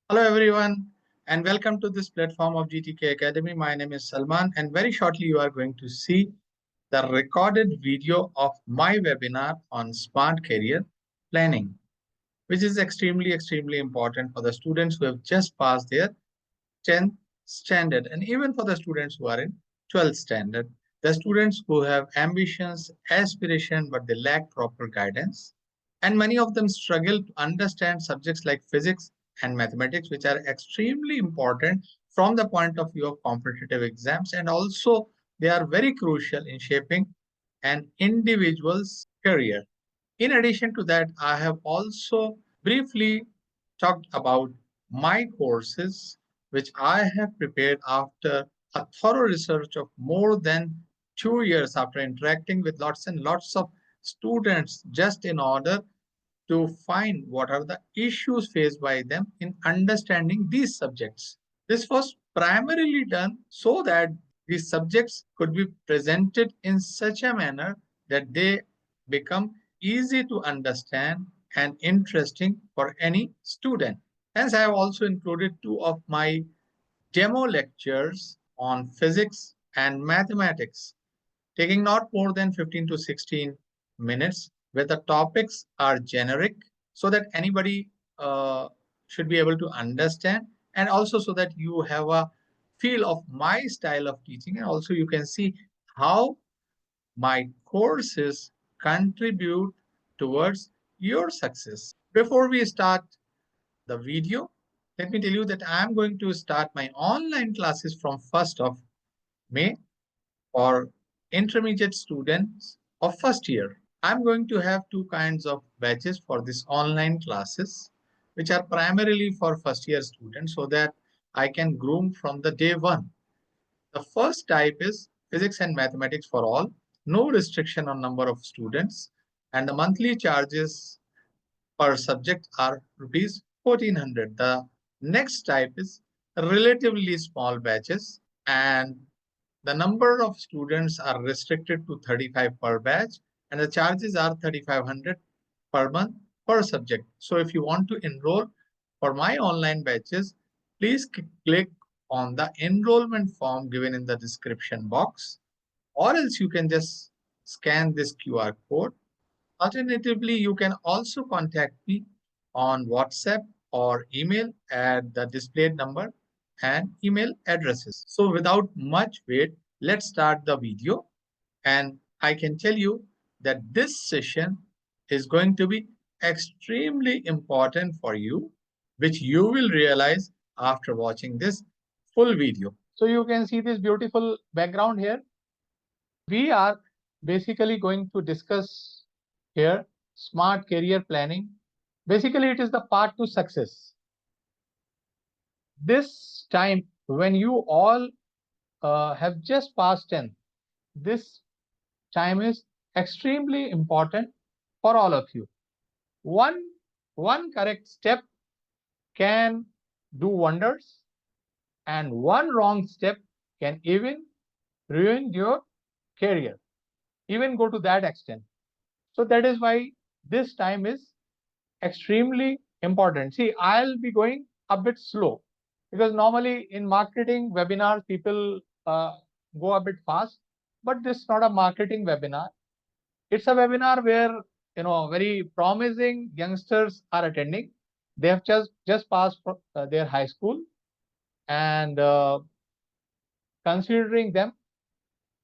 Hello everyone and welcome to this platform of GTK Academy. My name is Salman and very shortly you are going to see the recorded video of my webinar on smart career planning, which is extremely important for the students who have just passed their 10th standard and even for the students who are in 12th standard, the students who have ambitions, aspiration, but they lack proper guidance. And many of them struggle to understand subjects like physics and mathematics, which are extremely important from the point of view of competitive exams. And also, they are very crucial in shaping an individual's career. In addition to that, I have also briefly talked about my courses, which I have prepared after a thorough research of more than 2 years after interacting with lots and lots of students just in order to find what are the issues faced by them in understanding these subjects. This was primarily done so that these subjects could be presented in such a manner that they become easy to understand and interesting for any student. Hence, I have also included two of my demo lectures on physics and mathematics, taking not more than 15 to 16 minutes, where the topics are generic so that anybody should be able to understand, and also so that you have a feel of my style of teaching, and also you can see how my courses contribute towards your success. Before we start the video, let me tell you that I am going to start my online classes from 1st of May for intermediate students of first year. I'm going to have two kinds of batches for this online classes, which are primarily for first year students so that I can groom from the day one. The first type is physics and mathematics for all, no restriction on number of students, and the monthly charges per subject are rupees 1400. The next type is relatively small batches, and the number of students are restricted to 35 per batch, and the charges are 3500 per month per subject. So if you want to enroll for my online batches, please click on the enrollment form given in the description box, or else you can just scan this QR code. Alternatively, you can also contact me on WhatsApp or email at the displayed number and email addresses. So without much wait, let's start the video. And I can tell you that this session is going to be extremely important for you, which you will realize after watching this full video. So you can see this beautiful background here. We are basically going to discuss here smart career planning. Basically, it is the path to success. This time, when you all have just passed 10th, this time is extremely important for all of you. One correct step can do wonders, and one wrong step can even ruin your career, even go to that extent. So that is why this time is extremely important. See, I'll be going a bit slow because normally in marketing webinars, people go a bit fast, but this is not a marketing webinar. It's a webinar where, very promising youngsters are attending. They have just passed their high school, and considering them,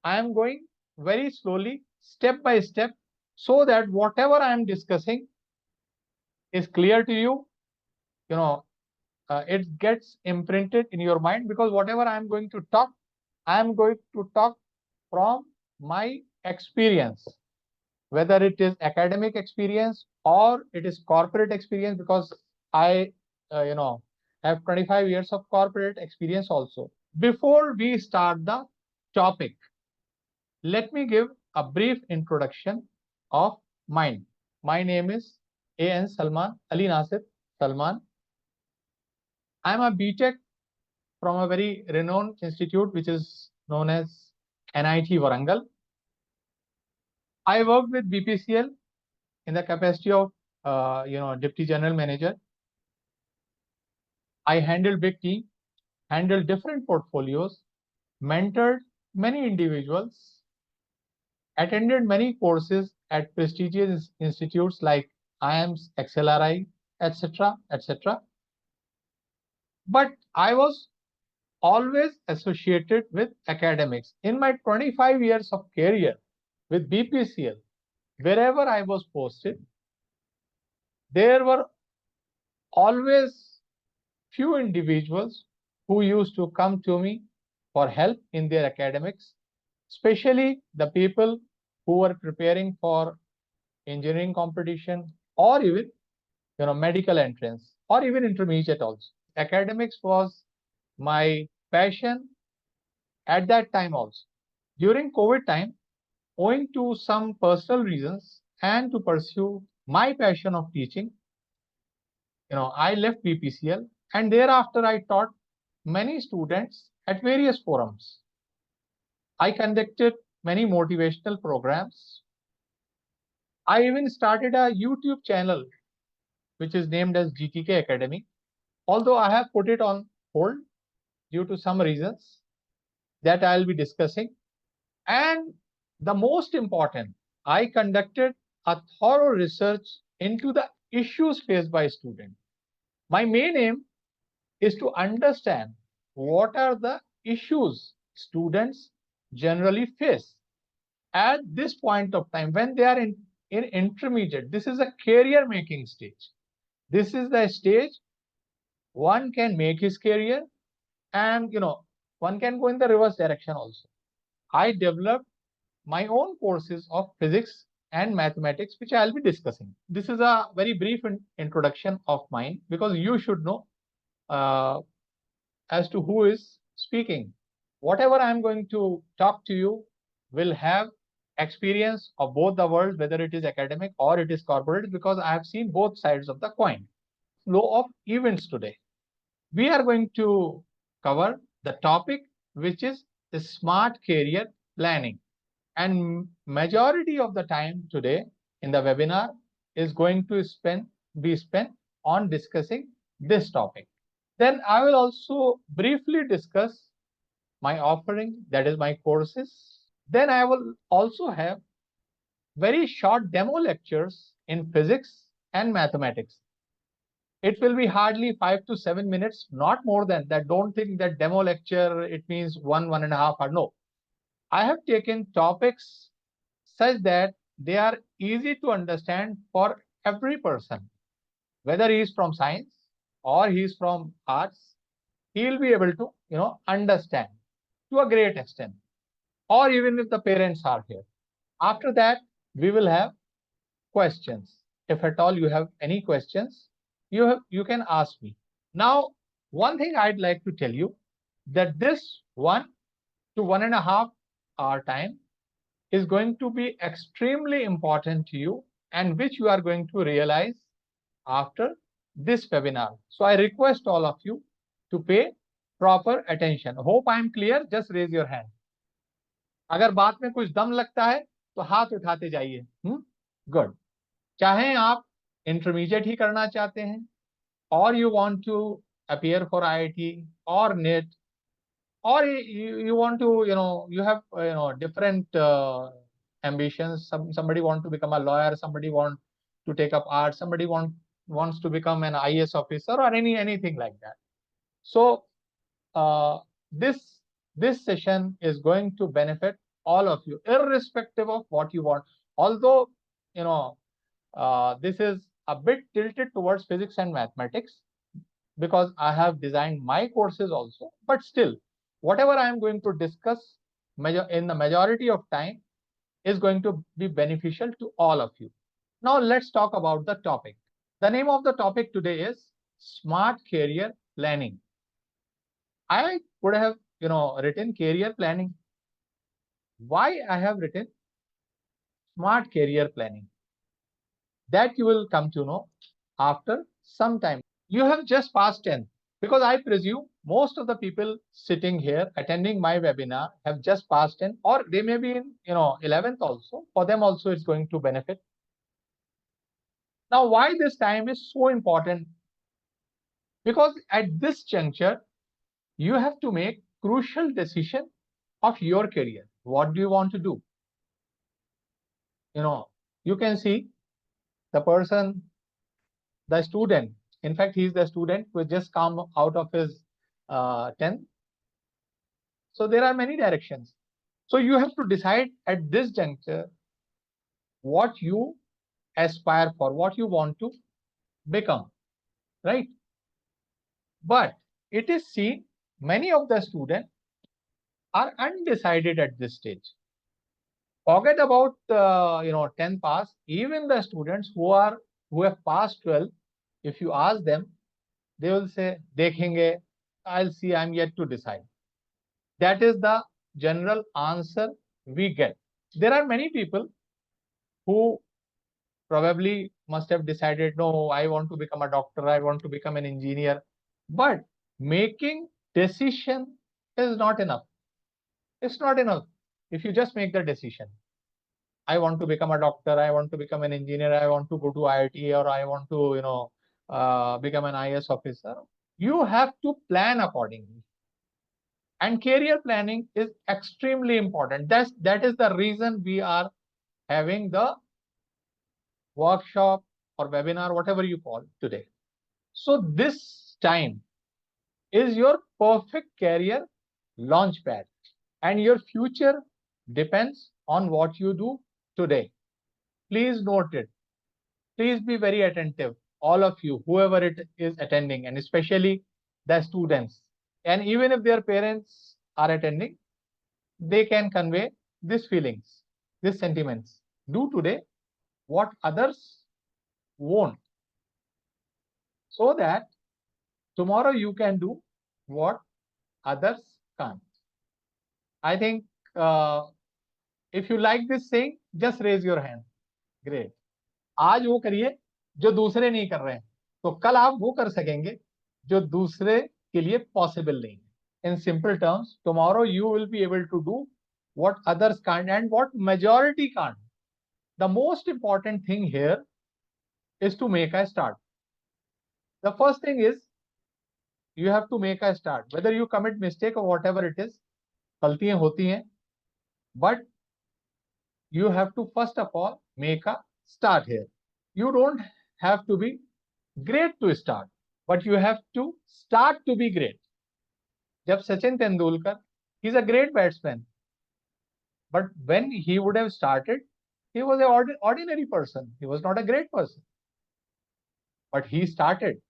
I am going very slowly, step by step, so that whatever I am discussing is clear to you. You know, it gets imprinted in your mind, because whatever I am going to talk, I am going to talk from my experience, whether it is academic experience or it is corporate experience, because I, have 25 years of corporate experience also. Before we start the topic, let me give a brief introduction of mine. My name is A.N. Salman, Ali Nasir Salman. I am a BTech from a very renowned institute, which is known as NIT Warangal. I worked with BPCL in the capacity of, Deputy General Manager. I handled big team, handled different portfolios, mentored many individuals, attended many courses at prestigious institutes like IIMS, XLRI, etc., etc. But I was always associated with academics. In my 25 years of career with BPCL, wherever I was posted, there were always few individuals who used to come to me for help in their academics, especially the people who were preparing for engineering competition or even medical entrance or even intermediate also. Academics was my passion at that time also. During COVID time, owing to some personal reasons and to pursue my passion of teaching, I left BPCL and thereafter I taught many students at various forums. I conducted many motivational programs. I even started a YouTube channel which is named as GTK Academy, although I have put it on hold due to some reasons that I'll be discussing. And the most important, I conducted a thorough research into the issues faced by students. My main aim is to understand what are the issues students generally face at this point of time when they are in intermediate. This is a career making stage. This is the stage one can make his career and one can go in the reverse direction also. I developed my own courses of physics and mathematics, which I'll be discussing. This is a very brief introduction of mine because you should know as to who is speaking. Whatever I'm going to talk to you will have experience of both the world, whether it is academic or it is corporate, because I have seen both sides of the coin. Flow of events today. We are going to cover the topic which is the smart career planning. And majority of the time today in the webinar is going to be spent on discussing this topic. Then I will also briefly discuss my offering, that is my courses. Then I will also have very short demo lectures in physics and mathematics. It will be hardly 5 to 7 minutes, not more than that. Don't think that demo lecture, it means 1.5 hours. No. I have taken topics such that they are easy to understand for every person. Whether he is from science or he is from arts, he will be able to, understand to a great extent. Or even if the parents are here. After that, we will have questions. If at all you have any questions, you can ask me. Now, one thing I'd like to tell you that this 1 to 1.5 hour time is going to be extremely important to you and which you are going to realize after this webinar. So I request all of you to pay proper attention. Hope I am clear. Just raise your hand. अगर बात में कुछ दम लगता है तो हाथ उठाते जाइए. Good. चाहे आप इंटरमीडिएट ही करना चाहते हैं or you want to appear for IIT or NEET, or you want to, you have, different ambitions. Somebody want to become a lawyer, somebody want to take up art, somebody wants to become an IAS officer or anything like that. So this session is going to benefit all of you, irrespective of what you want. Although, this is a bit tilted towards physics and mathematics because I have designed my courses also, but still, whatever I am going to discuss in the majority of time is going to be beneficial to all of you. Now let's talk about the topic. The name of the topic today is Smart Career Planning. I would have, written career planning. Why I have written Smart Career Planning? That you will come to know after some time. You have just passed 10th, because I presume most of the people sitting here attending my webinar have just passed 10, or they may be in 11th also. For them also it's going to benefit. Now, why this time is so important? Because at this juncture, you have to make crucial decision of your career. What do you want to do? You can see the person, the student. In fact, he is the student who just come out of his 10th. So there are many directions. So you have to decide at this juncture what you aspire for, what you want to become, right? But it is seen many of the students are undecided at this stage. Forget about 10 pass. Even the students who have passed 12, if you ask them, they will say, "Dekhenge, I'll see. I'm yet to decide." That is the general answer we get. There are many people who probably must have decided, no, I want to become a doctor, I want to become an engineer. But making decision is not enough. It's not enough if you just make the decision. I want to become a doctor, I want to become an engineer, I want to go to IIT, or I want to, become an IAS officer. You have to plan accordingly. And career planning is extremely important. That is the reason we are having the workshop or webinar, whatever you call today. So this time is your perfect career launch pad, and your future depends on what you do today. Please note it. Please be very attentive, all of you, whoever it is attending, and especially the students. And even if their parents are attending, they can convey these feelings, these sentiments. Do today what others won't, so that tomorrow you can do what others can't. I think if you like this saying, just raise your hand. Great. आज वो करिए जो दूसरे नहीं कर रहे हैं, तो कल आप वो कर सकेंगे जो दूसरे के लिए पॉसिबल नहीं है. In simple terms, tomorrow you will be able to do what others can't and what majority can't. The most important thing here is to make a start. The first thing is you have to make a start. Whether you commit mistake or whatever it is, गलतियां होती हैं, but you have to first of all make a start here. You don't have to be great to start, but you have to start to be great. जब Sachin Tendulkar, he's a great batsman, but when he would have started, he was an ordinary person. He was not a great person, but he started.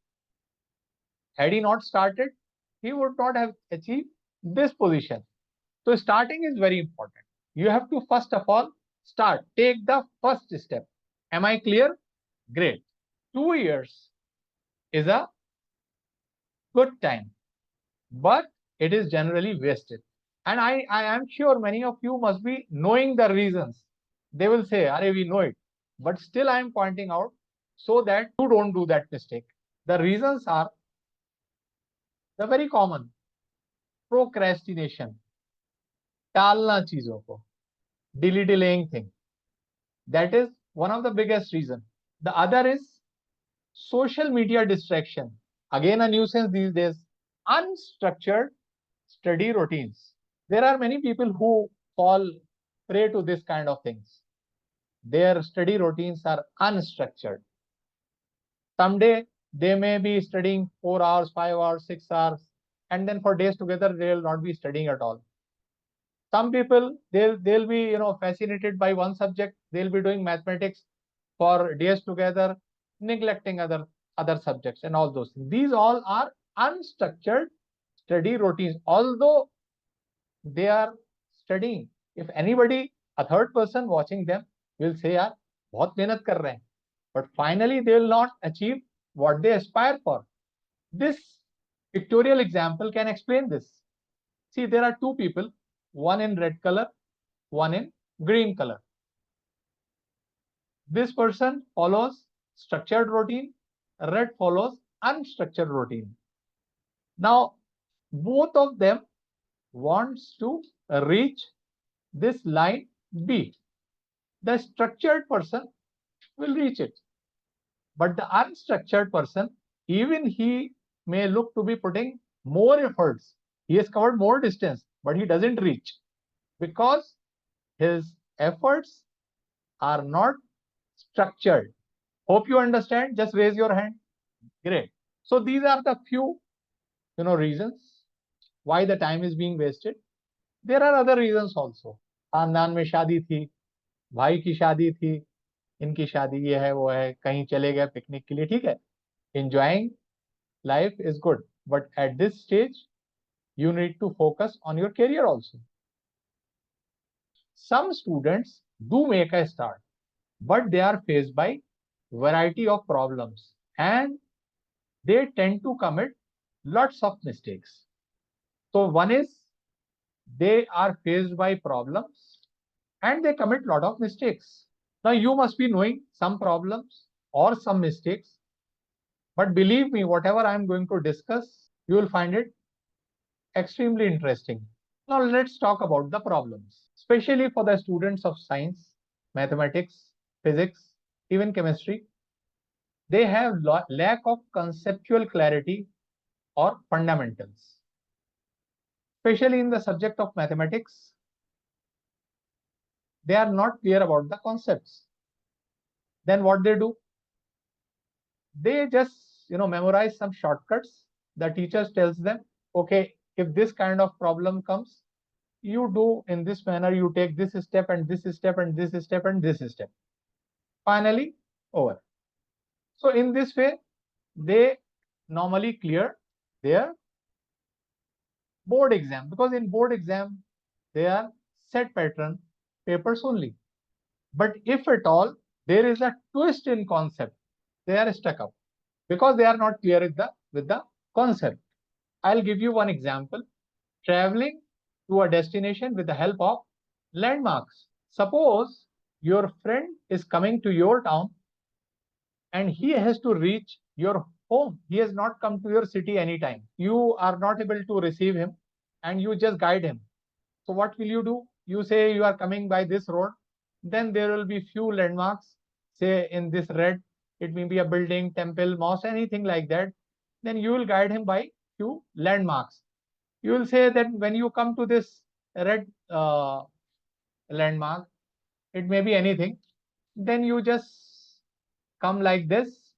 Had he not started, he would not have achieved this position. So starting is very important. You have to first of all start. Take the first step. Am I clear? Great. 2 years is a good time, but it is generally wasted. And I am sure many of you must be knowing the reasons. They will say, "Arey, we know it." But still I am pointing out so that you don't do that mistake. The reasons are the very common. Procrastination. टालना चीजों को. Delaying thing. That is one of the biggest reasons. The other is social media distraction. Again, a nuisance these days. Unstructured study routines. There are many people who fall prey to this kind of things. Their study routines are unstructured. Someday they may be studying 4 hours, 5 hours, 6 hours, and then for days together they will not be studying at all. Some people, they'll be fascinated by one subject. They'll be doing mathematics for days together, neglecting other subjects and all those things. These all are unstructured study routines. Although they are studying, if anybody, a third person watching them, will say, "यार बहुत मेहनत कर रहे हैं," but finally they will not achieve what they aspire for. This pictorial example can explain this. See, there are two people, one in red color, one in green color. This person follows structured routine, red follows unstructured routine. Now, both of them wants to reach this line B. The structured person will reach it, but the unstructured person, even he may look to be putting more efforts. He has covered more distance, but he doesn't reach because his efforts are not structured. Hope you understand. Just raise your hand. Great. So these are the few, reasons why the time is being wasted. There are other reasons also. खानदान में शादी थी, भाई की शादी थी, इनकी शादी ये है वो है, कहीं चले गए पिकनिक के लिए, ठीक है. Enjoying life is good, but at this stage you need to focus on your career also. Some students do make a start, but they are faced by variety of problems and they tend to commit lots of mistakes. So one is they are faced by problems and they commit lot of mistakes. Now you must be knowing some problems or some mistakes, but believe me, whatever I am going to discuss, you will find it extremely interesting. Now let's talk about the problems, especially for the students of science, mathematics, physics, even chemistry. They have lack of conceptual clarity or fundamentals. Especially in the subject of mathematics, they are not clear about the concepts. Then what they do? They just memorize some shortcuts. The teachers tells them, okay, if this kind of problem comes, you do in this manner, you take this step and this step and this step and this step. Finally, over. So in this way, they normally clear their board exam, because in board exam, they are set pattern papers only. But if at all there is a twist in concept, they are stuck up because they are not clear with the concept. I'll give you one example. Traveling to a destination with the help of landmarks. Suppose your friend is coming to your town and he has to reach your home. He has not come to your city anytime. You are not able to receive him and you just guide him. So what will you do? You say you are coming by this road. Then there will be few landmarks. Say in this red, it may be a building, temple, mosque, anything like that. Then you will guide him by few landmarks. You will say that when you come to this red landmark, it may be anything. Then you just come like this,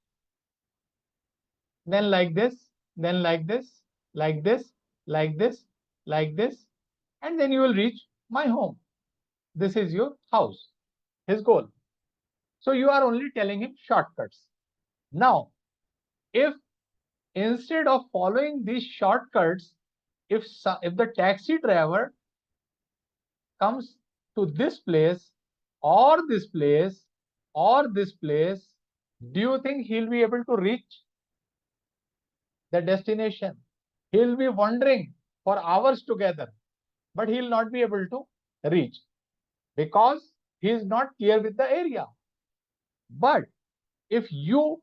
then like this, then like this, like this, like this, like this, and then you will reach my home. This is your house, his goal. So you are only telling him shortcuts. Now, if instead of following these shortcuts, if the taxi driver comes to this place or this place or this place, do you think he'll be able to reach the destination? He'll be wandering for hours together, but he'll not be able to reach because he is not clear with the area. But if you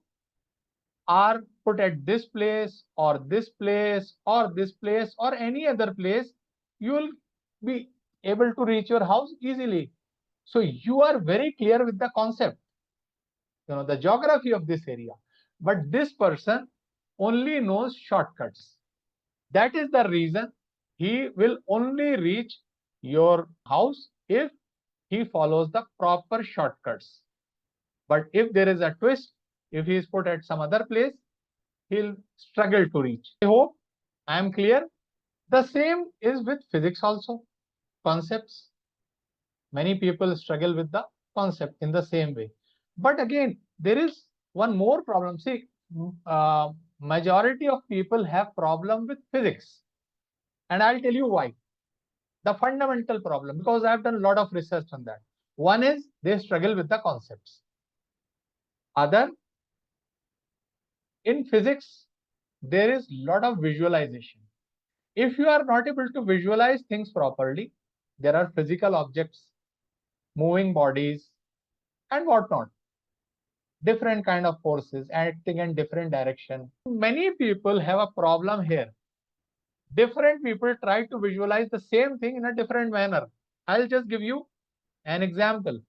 are put at this place or this place or this place or any other place, you will be able to reach your house easily. So you are very clear with the concept, the geography of this area. But this person only knows shortcuts. That is the reason he will only reach your house if he follows the proper shortcuts. But if there is a twist, if he is put at some other place, he'll struggle to reach. I hope I am clear. The same is with physics also. Concepts. Many people struggle with the concept in the same way. But again, there is one more problem. See, majority of people have problem with physics. And I'll tell you why. The fundamental problem, because I've done a lot of research on that. One is they struggle with the concepts. Other, in physics, there is a lot of visualization. If you are not able to visualize things properly, there are physical objects, moving bodies, and whatnot. Different kind of forces acting in different direction. Many people have a problem here. Different people try to visualize the same thing in a different manner. I'll just give you an example.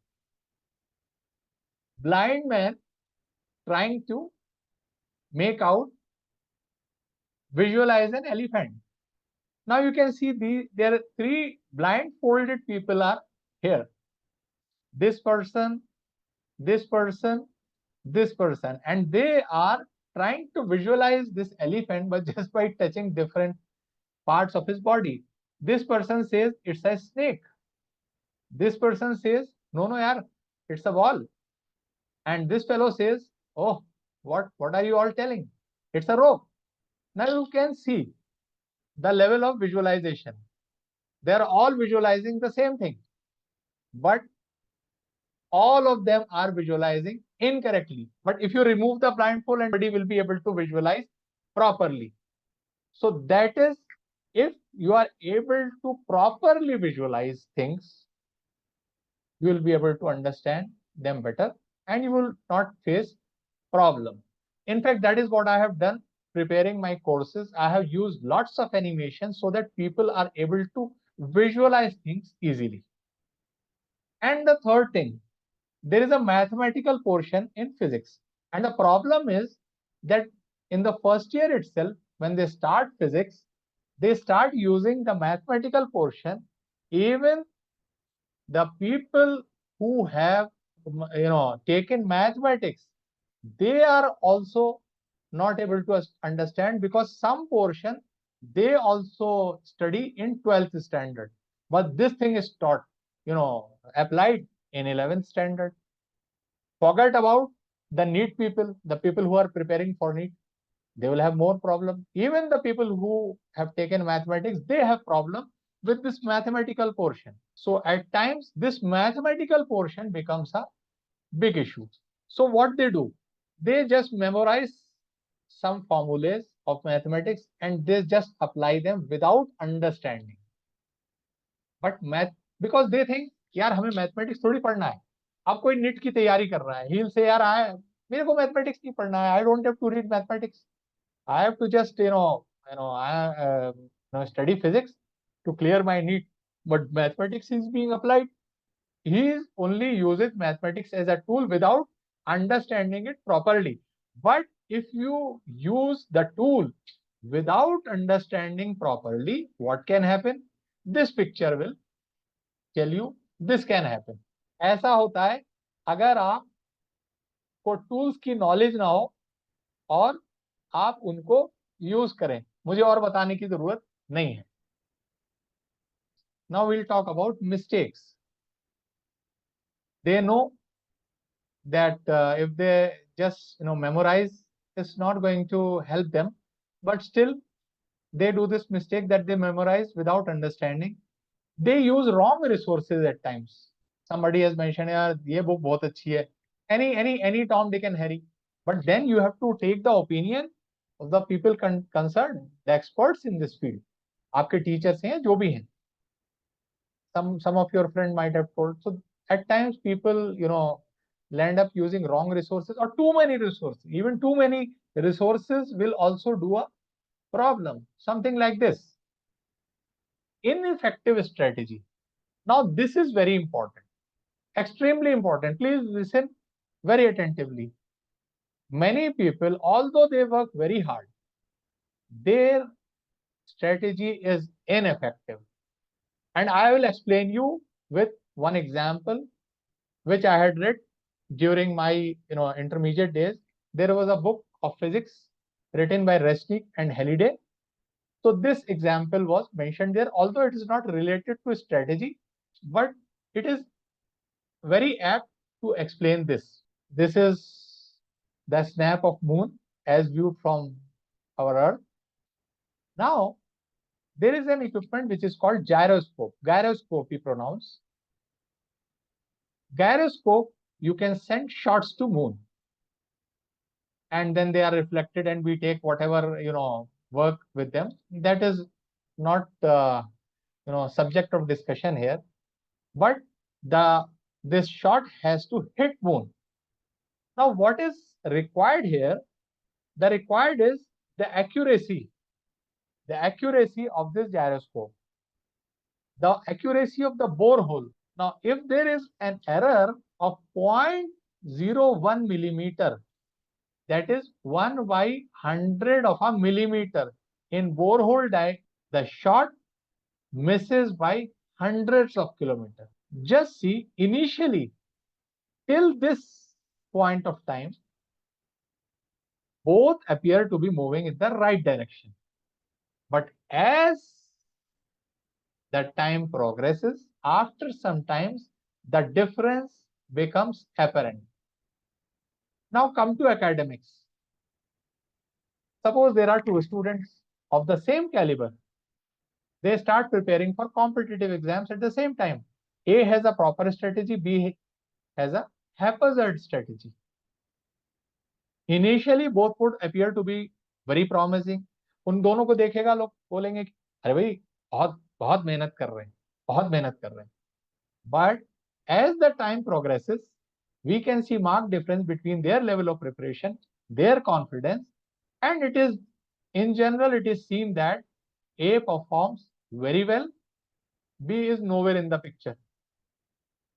Blind man trying to make out visualize an elephant. Now you can see there are three blindfolded people are here. This person, this person, this person, and they are trying to visualize this elephant but just by touching different parts of his body. This person says it's a snake. This person says, no, no, yaar, it's a ball. And this fellow says, oh, what are you all telling? It's a rope. Now you can see the level of visualization. They're all visualizing the same thing, but all of them are visualizing incorrectly. But if you remove the blindfold, and everybody will be able to visualize properly. So that is, if you are able to properly visualize things, you will be able to understand them better and you will not face problem. In fact, that is what I have done preparing my courses. I have used lots of animation so that people are able to visualize things easily. And the third thing, there is a mathematical portion in physics. And the problem is that in the first year itself, when they start physics, they start using the mathematical portion. Even the people who have taken mathematics, they are also not able to understand, because some portion they also study in 12th standard, but this thing is taught, applied in 11th standard. Forget about the NEET people, the people who are preparing for NEET, they will have more problem. Even the people who have taken mathematics, they have problem with this mathematical portion. So at times this mathematical portion becomes a big issue. So what they do, they just memorize some formulas of mathematics and they just apply them without understanding. But math, because they think यार हमें mathematics थोड़ी पढ़ना है, अब कोई NEET की तैयारी कर रहा है, ही विल से यार आई मेरे को मैथमेटिक्स नहीं पढ़ना है, I don't have to read mathematics, I have to just study physics to clear my NEET, but mathematics is being applied. He is only uses mathematics as a tool without understanding it properly. But if you use the tool without understanding properly, what can happen? This picture will tell you this can happen. ऐसा होता है अगर आपको tools की knowledge ना हो और आप उनको यूज करें, मुझे और बताने की जरूरत नहीं है. Now we'll talk about mistakes. They know that if they just memorize, it's not going to help them, but still they do this mistake that they memorize without understanding. They use wrong resources at times. Somebody has mentioned, yaar ye book bahut achhi hai, any Tom, Dick and Harry, but then you have to take the opinion of the people concerned, the experts in this field. आपके teachers हैं जो भी हैं, some of your friend might have told. So at times people land up using wrong resources or too many resources. Even too many resources will also do a problem. Something like this, ineffective strategy. Now this is very important, extremely important. Please listen very attentively. Many people, although they work very hard, their strategy is ineffective. And I will explain you with one example which I had read during my intermediate days. There was a book of physics written by Resnick and Halliday. So this example was mentioned there, although it is not related to strategy, but it is very apt to explain this. This is the snap of moon as viewed from our Earth. Now, there is an equipment which is called gyroscope. Gyroscope we pronounce. Gyroscope, you can send shots to moon, and then they are reflected, and we take whatever work with them. That is not subject of discussion here. But this shot has to hit moon. Now, what is required here? The required is the accuracy of this gyroscope, the accuracy of the borehole. Now, if there is an error of 0.01 millimeter, that is 1/100 of a millimeter, In borehole dive, the shot misses by hundreds of kilometers. Just see, initially, till this point of time, both appear to be moving in the right direction. But as the time progresses, after some times, the difference becomes apparent. Now come to academics. Suppose there are two students of the same caliber. They start preparing for competitive exams at the same time. A has a proper strategy, B has a haphazard strategy. Initially, both would appear to be very promising. उन दोनों को देखेगा लोग बोलेंगे कि अरे भाई बहुत बहुत मेहनत कर रहे हैं, बहुत मेहनत कर रहे हैं. But as the time progresses, we can see marked difference between their level of preparation, their confidence, and it is, in general, it is seen that A performs very well, B is nowhere in the picture.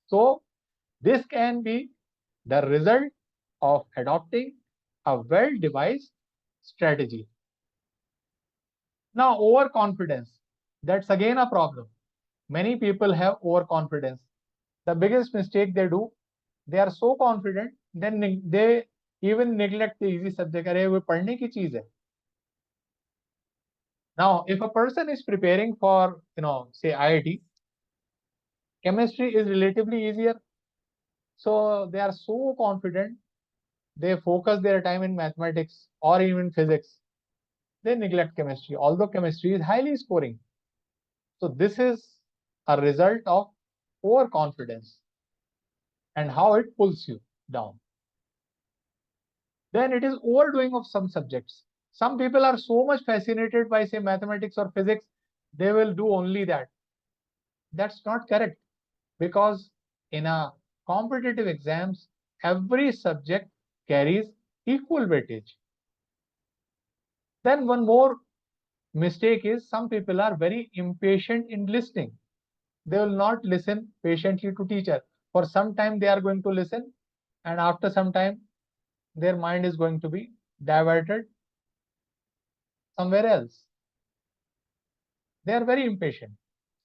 So this can be the result of adopting a well-devised strategy. Now, overconfidence, that's again a problem. Many people have overconfidence. The biggest mistake they do, they are so confident, then they even neglect the easy subject. अरे वो पढ़ने की चीज है. Now, if a person is preparing for, say IIT, chemistry is relatively easier. So they are so confident, they focus their time in mathematics or even physics. They neglect chemistry, although chemistry is highly scoring. So this is a result of overconfidence and how it pulls you down. Then it is overdoing of some subjects. Some people are so much fascinated by, say, mathematics or physics, they will do only that. That's not correct, because in a competitive exams, every subject carries equal weightage. Then one more mistake is some people are very impatient in listening. They will not listen patiently to teacher. For some time they are going to listen, and after some time their mind is going to be diverted somewhere else. They are very impatient.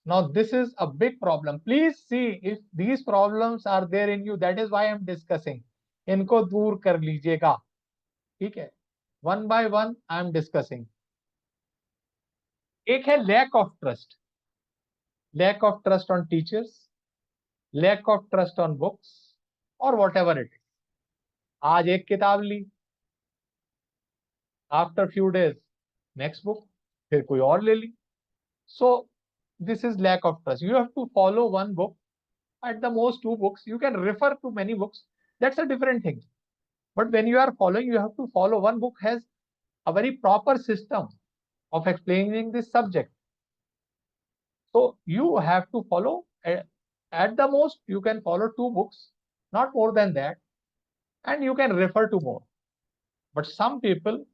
Now this is a big problem. Please see if these problems are there in you. That is why I am discussing. इनको दूर कर लीजिएगा. ठीक है? One by one I am discussing. एक है lack of trust. Lack of trust on teachers, lack of trust on books, or whatever it is. आज एक किताब ली, after few days next book, फिर कोई और ले ली. So this is lack of trust. You have to follow one book, at the most two books. You can refer to many books. That's a different thing. But when you are following, you have to follow one book has a very proper system of explaining this subject. So you have to follow, at the most you can follow two books, not more than that, and you can refer to more. But some people,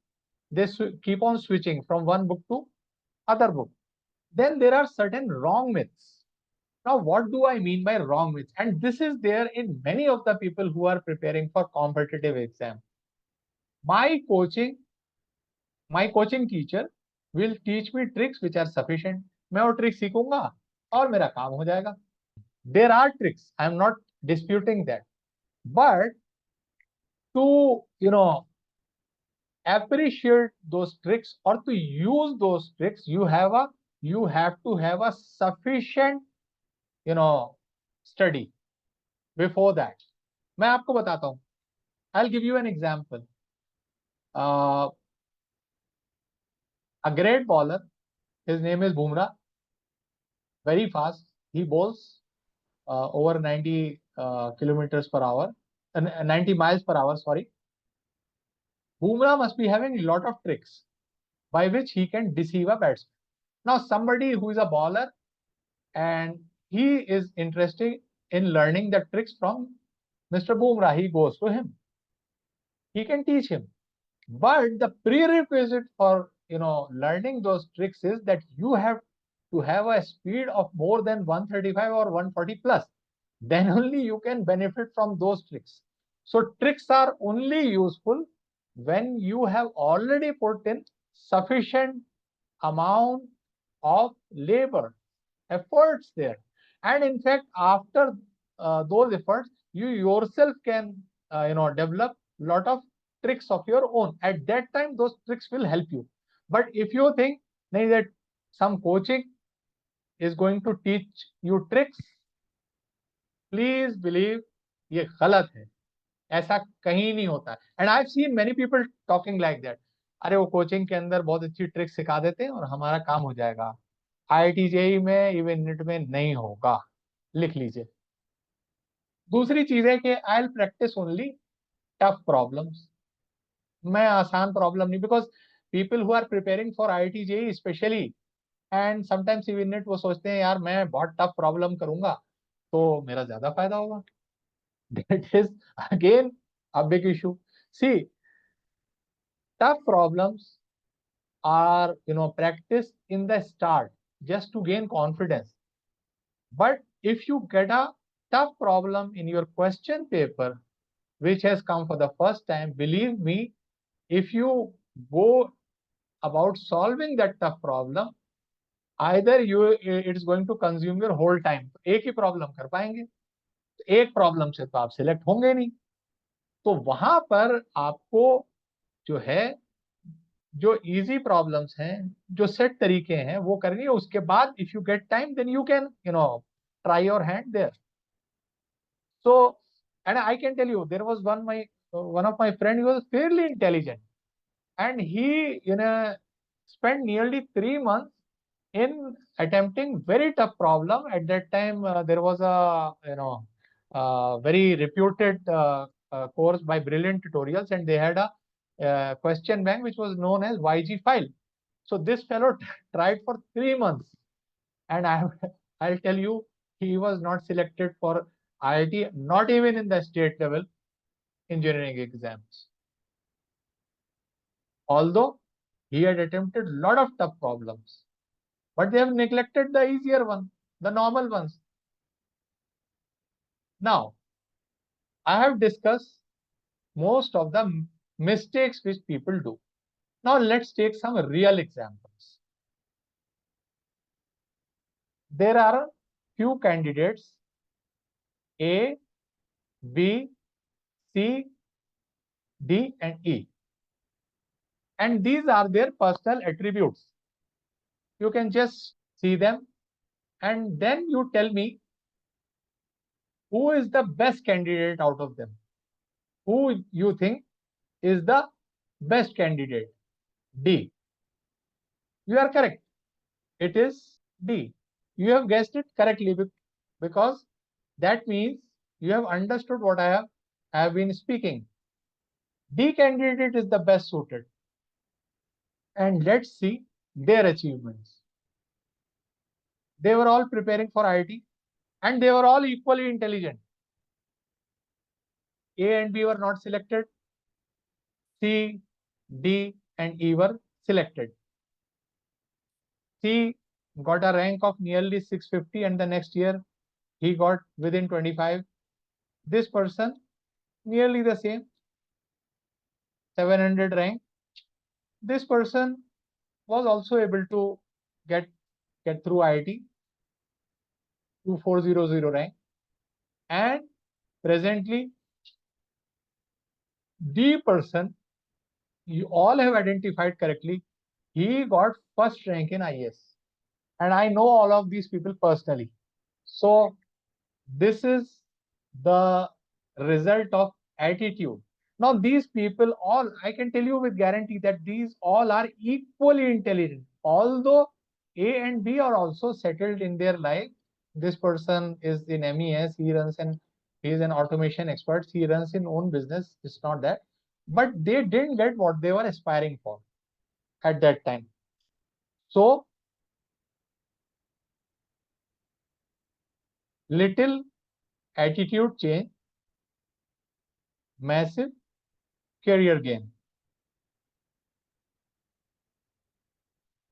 they keep on switching from one book to other book. Then there are certain wrong myths. Now, what do I mean by wrong myths? And this is there in many of the people who are preparing for competitive exam. My coaching teacher will teach me tricks which are sufficient. मैं वो trick सीखूंगा और मेरा काम हो जाएगा. There are tricks. I am not disputing that. But to, appreciate those tricks or to use those tricks, you have to have a sufficient, study before that. मैं आपको बताता हूँ. I'll give you an example. A great bowler, his name is Bumrah, very fast. He bowls over 90 kilometers per hour, 90 miles per hour, sorry. Bumrah must be having a lot of tricks by which he can deceive a batsman. Now, somebody who is a bowler and he is interested in learning the tricks from Mr. Bumrah, he goes to him. He can teach him. But the prerequisite for learning those tricks is that you have to have a speed of more than 135 or 140 plus. Then only you can benefit from those tricks. So tricks are only useful when you have already put in sufficient amount of labor, efforts there. And in fact, after those efforts, you yourself can develop lot of tricks of your own. At that time, those tricks will help you. But if you think that some coaching is going to teach you tricks, please believe ये गलत है. ऐसा कहीं नहीं होता. And I have seen many people talking like that. अरे वो coaching के अंदर बहुत अच्छी ट्रिक सिखा देते हैं और हमारा काम हो जाएगा. आईआईटी जेईई में, इवन नीट में नहीं होगा. लिख लीजिए. दूसरी चीज है कि I will practice only tough problems. मैं आसान प्रॉब्लम नहीं, because people who are preparing for IIT JEE specially and sometimes even NEET, वो सोचते हैं यार मैं बहुत टफ प्रॉब्लम करूंगा तो मेरा ज्यादा फायदा होगा. That is again a big issue. See, tough problems are practiced in the start just to gain confidence. But if you get a tough problem in your question paper which has come for the first time, believe me, if you go about solving that tough problem, either it's going to consume your whole time. एक ही problem कर पाएंगे, एक problem से तो आप select होंगे नहीं. तो वहां पर आपको जो है, जो इजी प्रॉब्लम्स हैं, जो सेट तरीके हैं, वो करनी है. उसके बाद if you get time then you can try your hand there. So and I can tell you, there was one of my friend, he was fairly intelligent and he spent nearly 3 months in attempting very tough problem. At that time there was a very reputed course by Brilliant Tutorials, and they had a question bank which was known as YG file. So this fellow tried for 3 months, and I'll tell you, he was not selected for IIT, not even in the state level engineering exams, although he had attempted a lot of tough problems, but they have neglected the easier one, the normal ones. Now, I have discussed most of the mistakes which people do. Now let's take some real examples. There are few candidates, A, B, C, D and E, and these are their personal attributes. You can just see them and then you tell me who is the best candidate out of them. Who you think is the best candidate? D. You are correct. It is D. You have guessed it correctly because that means you have understood what I have been speaking. D candidate is the best suited. And let's see their achievements. They were all preparing for IIT and they were all equally intelligent. A and B were not selected. C, D and E were selected. C got a rank of nearly 650 and the next year he got within 25. This person nearly the same, 700 rank. This person was also able to get through IIT, 2400 rank, and presently D person, you all have identified correctly, he got first rank in IAS, and I know all of these people personally. So this is the result of attitude. Now these people all, I can tell you with guarantee that these all are equally intelligent. Although A and B are also settled in their life. This person is in MES, he is an automation expert, he runs his own business, it's not that. But they didn't get what they were aspiring for at that time. So little attitude change, massive career gain.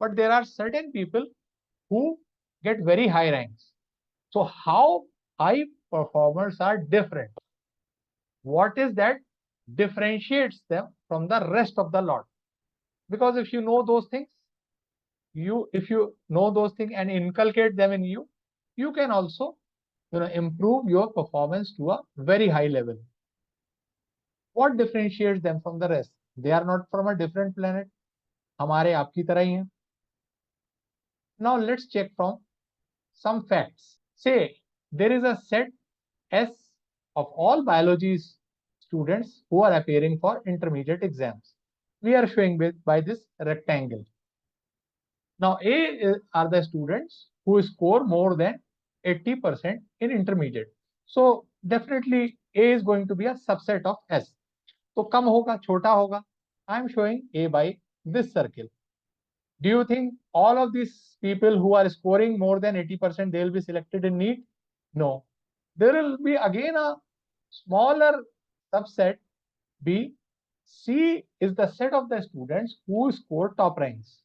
But there are certain people who get very high ranks. So how high performers are different? What is that differentiates them from the rest of the lot? Because if you know those things, if you know those things and inculcate them in you, you can also improve your performance to a very high level. What differentiates them from the rest? They are not from a different planet. हमारे आपकी तरह ही हैं. Now let's check from some facts. Say there is a set S of all biology students who are appearing for intermediate exams. We are showing by this rectangle. Now A are the students who score more than 80% in intermediate. So definitely A is going to be a subset of S. तो कम होगा, छोटा होगा. I am showing A by this circle. Do you think all of these people who are scoring more than 80%, they will be selected in NEET? No. There will be again a smaller subset B. C is the set of the students who score top ranks.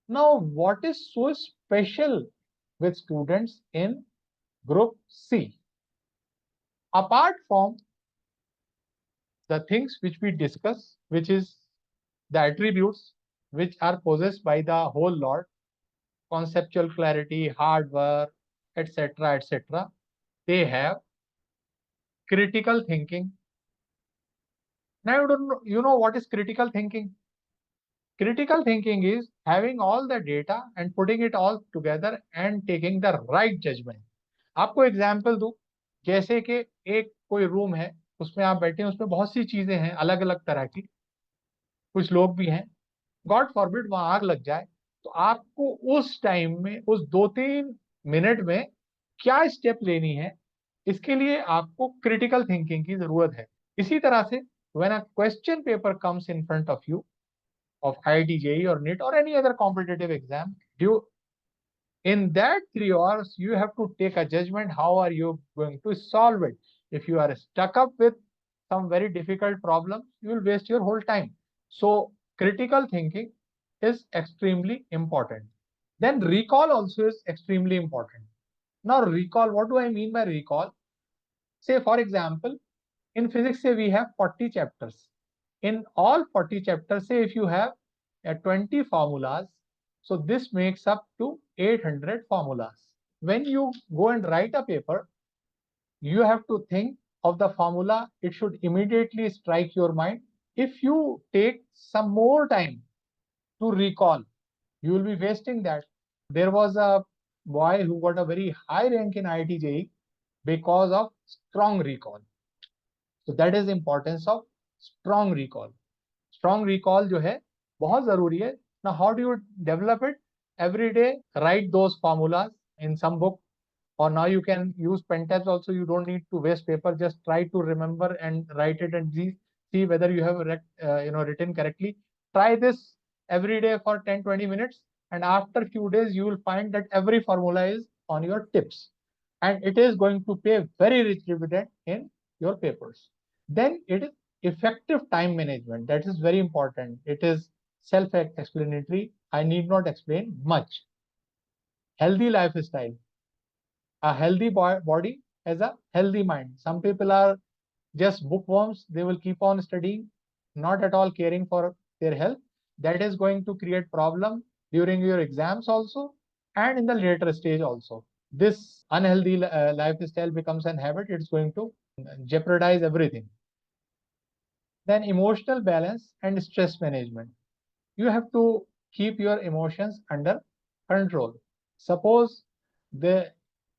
Now, what is so special with students in group C? Apart from the things which we discuss, which is the attributes which are possessed by the whole lot, conceptual clarity, hard work, etc., etc., they have critical thinking. Now, you know what is critical thinking? Critical thinking is having all the data and putting it all together and taking the right judgment. आपको example दूं, जैसे कि एक कोई room है, उसमें आप बैठे हैं, उसमें बहुत सी चीजें हैं अलग अलग तरह की, कुछ लोग भी हैं. गॉड फॉरबिड वहां आग लग जाए, तो आपको उस टाइम में, उस 2-3 मिनट में क्या स्टेप लेनी है, इसके लिए आपको क्रिटिकल थिंकिंग की जरूरत है. इसी तरह से when a question paper comes in front of you of IIT, JEE or NEET or any other competitive exam, in that 3 hours you have to take a judgment. How are you going to solve it? If you are stuck up with some very difficult problem, you will waste your whole time. So critical thinking is extremely important. Then recall also is extremely important. Now recall, what do I mean by recall? Say for example, in physics say we have 40 chapters. In all 40 chapters, say if you have 20 formulas, so this makes up to 800 formulas. When you go and write a paper, you have to think of the formula. It should immediately strike your mind. If you take some more time to recall, you will be wasting that. There was a boy who got a very high rank in IIT JEE because of strong recall. So that is importance of strong recall. Strong recall जो है बहुत जरूरी है. Now how do you develop it? Every day write those formulas in some book, or now you can use pen tabs also. You don't need to waste paper. Just try to remember and write it and see whether you have written correctly. Try this every day for 10-20 minutes, and after few days you will find that every formula is on your tips, and it is going to pay very rich dividend in your papers. Then it is effective time management. That is very important. It is self-explanatory. I need not explain much. Healthy lifestyle. A healthy body has a healthy mind. Some people are just bookworms. They will keep on studying, not at all caring for their health. That is going to create problem during your exams also, and in the later stage also. This unhealthy lifestyle becomes an habit. It's going to jeopardize everything. Then emotional balance and stress management. You have to keep your emotions under control. Suppose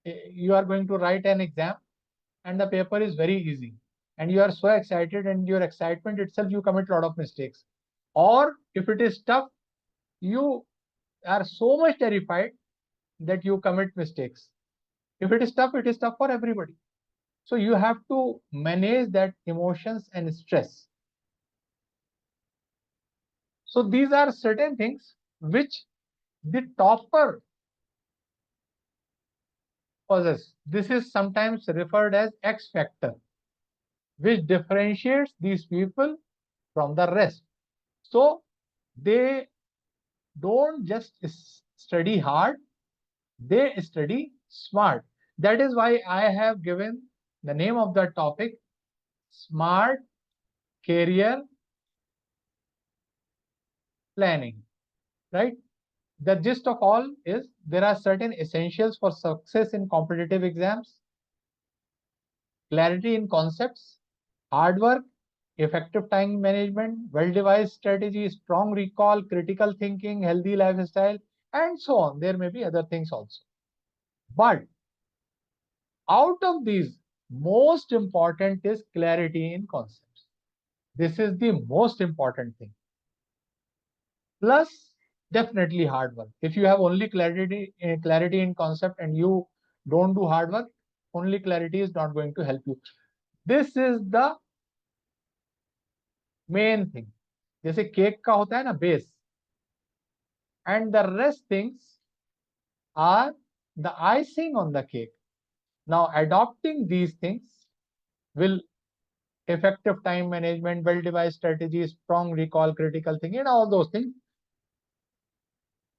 you are going to write an exam and the paper is very easy, and you are so excited, and your excitement itself you commit a lot of mistakes. Or if it is tough, you are so much terrified that you commit mistakes. If it is tough, it is tough for everybody. So you have to manage that emotions and stress. So these are certain things which the topper possess. This is sometimes referred as X factor, which differentiates these people from the rest. So they don't just study hard, they study smart. That is why I have given the name of the topic Smart Career Planning, right? The gist of all is there are certain essentials for success in competitive exams: clarity in concepts, hard work, effective time management, well-devised strategy, strong recall, critical thinking, healthy lifestyle, and so on. There may be other things also. But out of these, most important is clarity in concepts. This is the most important thing. Plus, definitely hard work. If you have only clarity in concept and you don't do hard work, only clarity is not going to help you. This is the main thing. जैसे cake का होता है ना base, and the rest things are the icing on the cake. Now, adopting these things will effective time management, well-devised strategy, strong recall, critical thinking, and all those things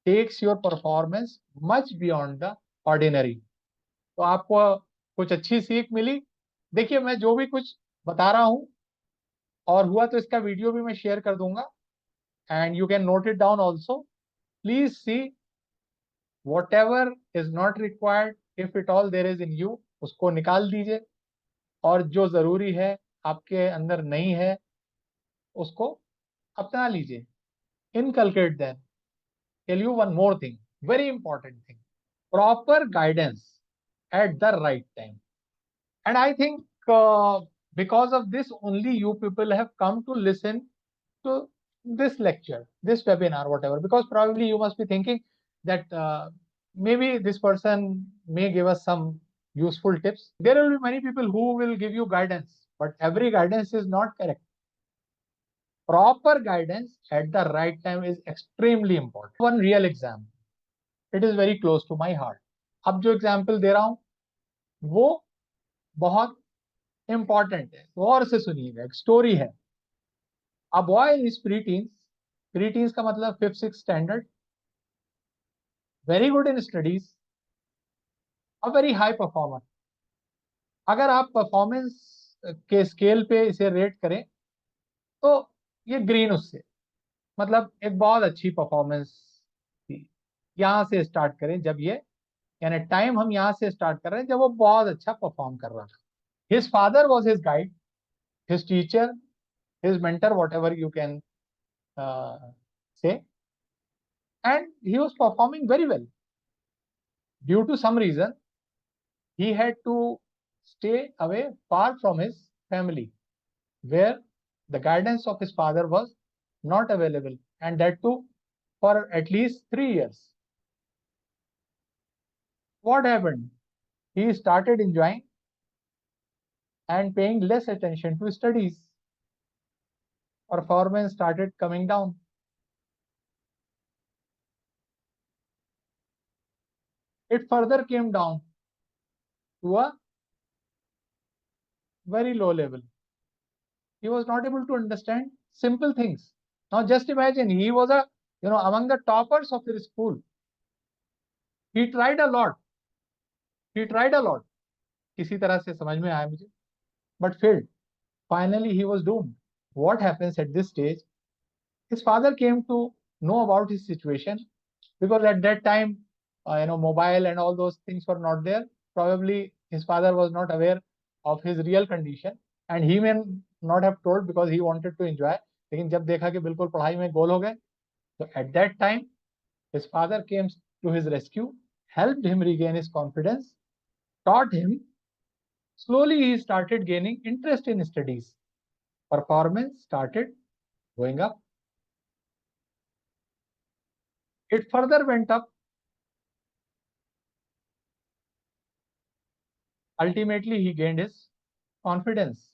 takes your performance much beyond the ordinary. तो आपको कुछ अच्छी सीख मिली. देखिए मैं जो भी कुछ बता रहा हूं और हुआ तो इसका वीडियो भी मैं शेयर कर दूंगा, and you can note it down also. Please see whatever is not required, if at all there is in you, उसको निकाल दीजिए, और जो जरूरी है आपके अंदर नहीं है उसको अपना लीजिए. Inculcate them. Tell you one more thing, very important thing: proper guidance at the right time. And I think because of this only you people have come to listen to this lecture, this webinar, whatever, because probably you must be thinking that maybe this person may give us some useful tips. There will be many people who will give you guidance, but every guidance is not correct. Proper guidance at the right time is extremely important. One real example, it is very close to my heart. अब जो example दे रहा हूं वो बहुत important है, गौर से सुनिएगा. एक स्टोरी है. A boy in his pre-teens, pre-teens का मतलब 5th-6th standard, very good in studies, a very high performer. अगर आप परफॉर्मेंस के स्केल पे इसे रेट करें तो ये ग्रीन उससे, मतलब एक बहुत अच्छी परफॉर्मेंस थी. यहां से स्टार्ट करें जब ये, यानी टाइम हम यहां से स्टार्ट कर रहे हैं जब वो बहुत अच्छा परफॉर्म कर रहा था. His father was his guide, his teacher, his mentor, whatever you can say, and he was performing very well. Due to some reason, he had to stay away far from his family, where the guidance of his father was not available, and that too for at least 3 years. What happened? He started enjoying and paying less attention to studies. Performance started coming down. It further came down to a very low level. He was not able to understand simple things. Now just imagine, he was among the toppers of his school. He tried a lot. He tried a lot. किसी तरह से समझ में आया मुझे, but failed. Finally, he was doomed. What happens at this stage? His father came to know about his situation, because at that time, mobile and all those things were not there. Probably his father was not aware of his real condition, and he may not have told because he wanted to enjoy. लेकिन जब देखा कि बिल्कुल पढ़ाई में गोल हो गए, so at that time his father came to his rescue, helped him regain his confidence, taught him. Slowly he started gaining interest in studies. Performance started going up. It further went up. Ultimately, he gained his confidence,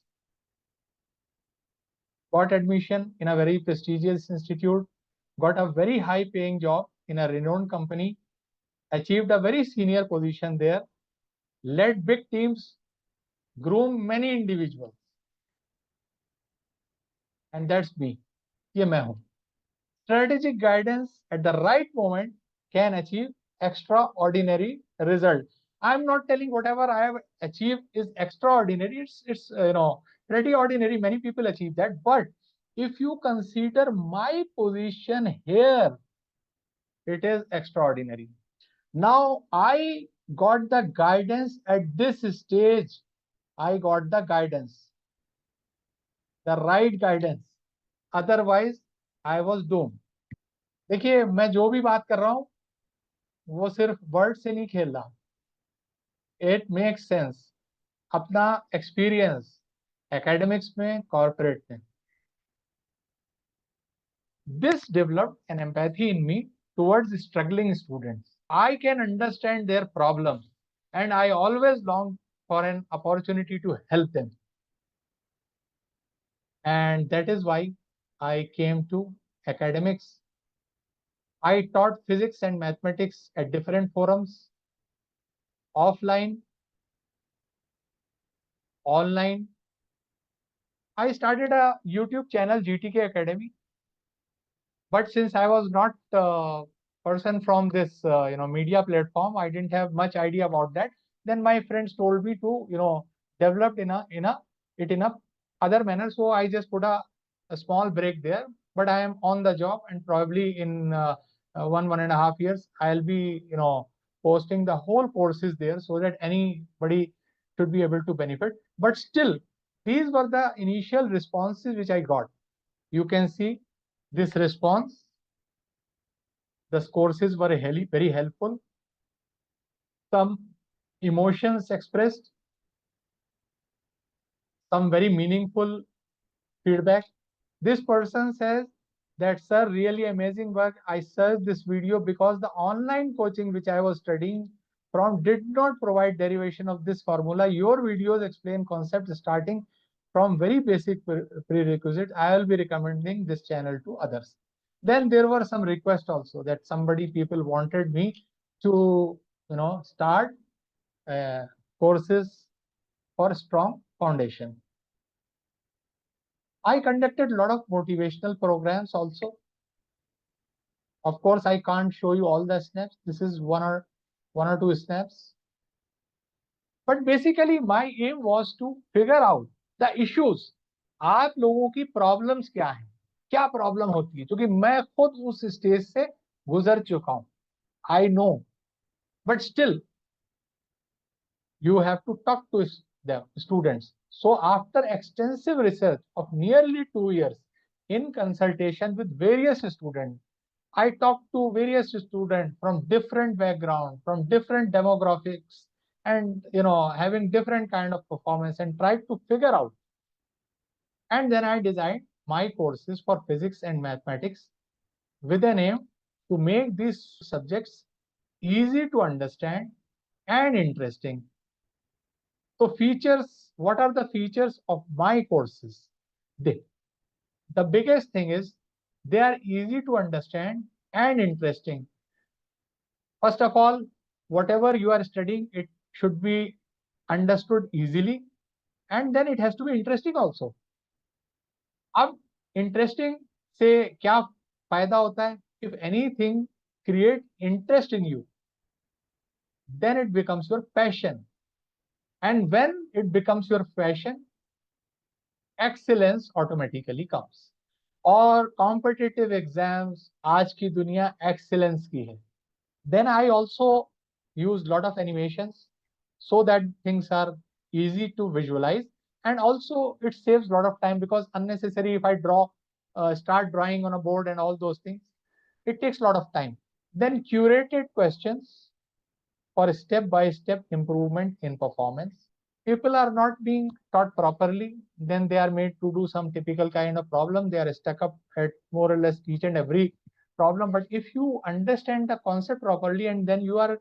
got admission in a very prestigious institute, got a very high paying job in a renowned company, achieved a very senior position there, led big teams, groomed many individuals. And that's me. ये मैं हूं. Strategic guidance at the right moment can achieve extraordinary result. I'm not telling whatever I have achieved is extraordinary. It's pretty ordinary. Many people achieve that. But if you consider my position here, It is extraordinary. Now I got the guidance at this stage. I got the guidance, the right guidance. Otherwise, I was doomed. देखिए मैं जो भी बात कर रहा हूँ वो सिर्फ वर्ड से नहीं खेल रहा. It makes sense. अपना एक्सपीरियंस एकेडमिक्स में, कॉर्पोरेट में. This developed an empathy in me towards struggling students. I can understand their problems and I always long for an opportunity to help them. And that is why I came to academics. I taught physics and mathematics at different forums, offline, online. I started a YouTube channel, GTK Academy. But since I was not a person from this media platform, I didn't have much idea about that. Then my friends told me to develop in a other manner. So I just put a small break there. But I am on the job, and probably in 1.5 years I'll be posting the whole courses there so that anybody should be able to benefit. But still, these were the initial responses which I got. You can see this response. The courses were very helpful. Some emotions expressed, some very meaningful feedback. This person says that, sir, really amazing work. I searched this video because the online coaching which I was studying from did not provide derivation of this formula. Your videos explain concepts starting from very basic prerequisites. I will be recommending this channel to others. Then there were some requests also that people wanted me to start courses for strong foundation. I conducted a lot of motivational programs also. Of course, I can't show you all the snaps. This is one or two snaps. But basically, my aim was to figure out the issues. आप लोगों की problems क्या है, क्या problem होती है, क्योंकि मैं खुद उस स्टेज से गुजर चुका हूं. I know, but still, you have to talk to the students. So after extensive research of nearly 2 years in consultation with various students, I talked to various students from different backgrounds, from different demographics, and having different kind of performance, and tried to figure out. And then I designed my courses for physics and mathematics with an aim to make these subjects easy to understand and interesting. So features, what are the features of my courses? The biggest thing is they are easy to understand and interesting. First of all, whatever you are studying, it should be understood easily, and then it has to be interesting also. अब interesting से क्या फायदा होता है? If anything create interest in you, then it becomes your passion. And when it becomes your passion, excellence automatically comes. और competitive exams आज की दुनिया excellence की है. Then I also use lot of animations so that things are easy to visualize, and also it saves a lot of time, because unnecessary if I start drawing on a board and all those things, it takes a lot of time. Then curated questions for step-by-step improvement in performance. People are not being taught properly, then they are made to do some typical kind of problem. They are stuck up at more or less each and every problem. But if you understand the concept properly, and then you are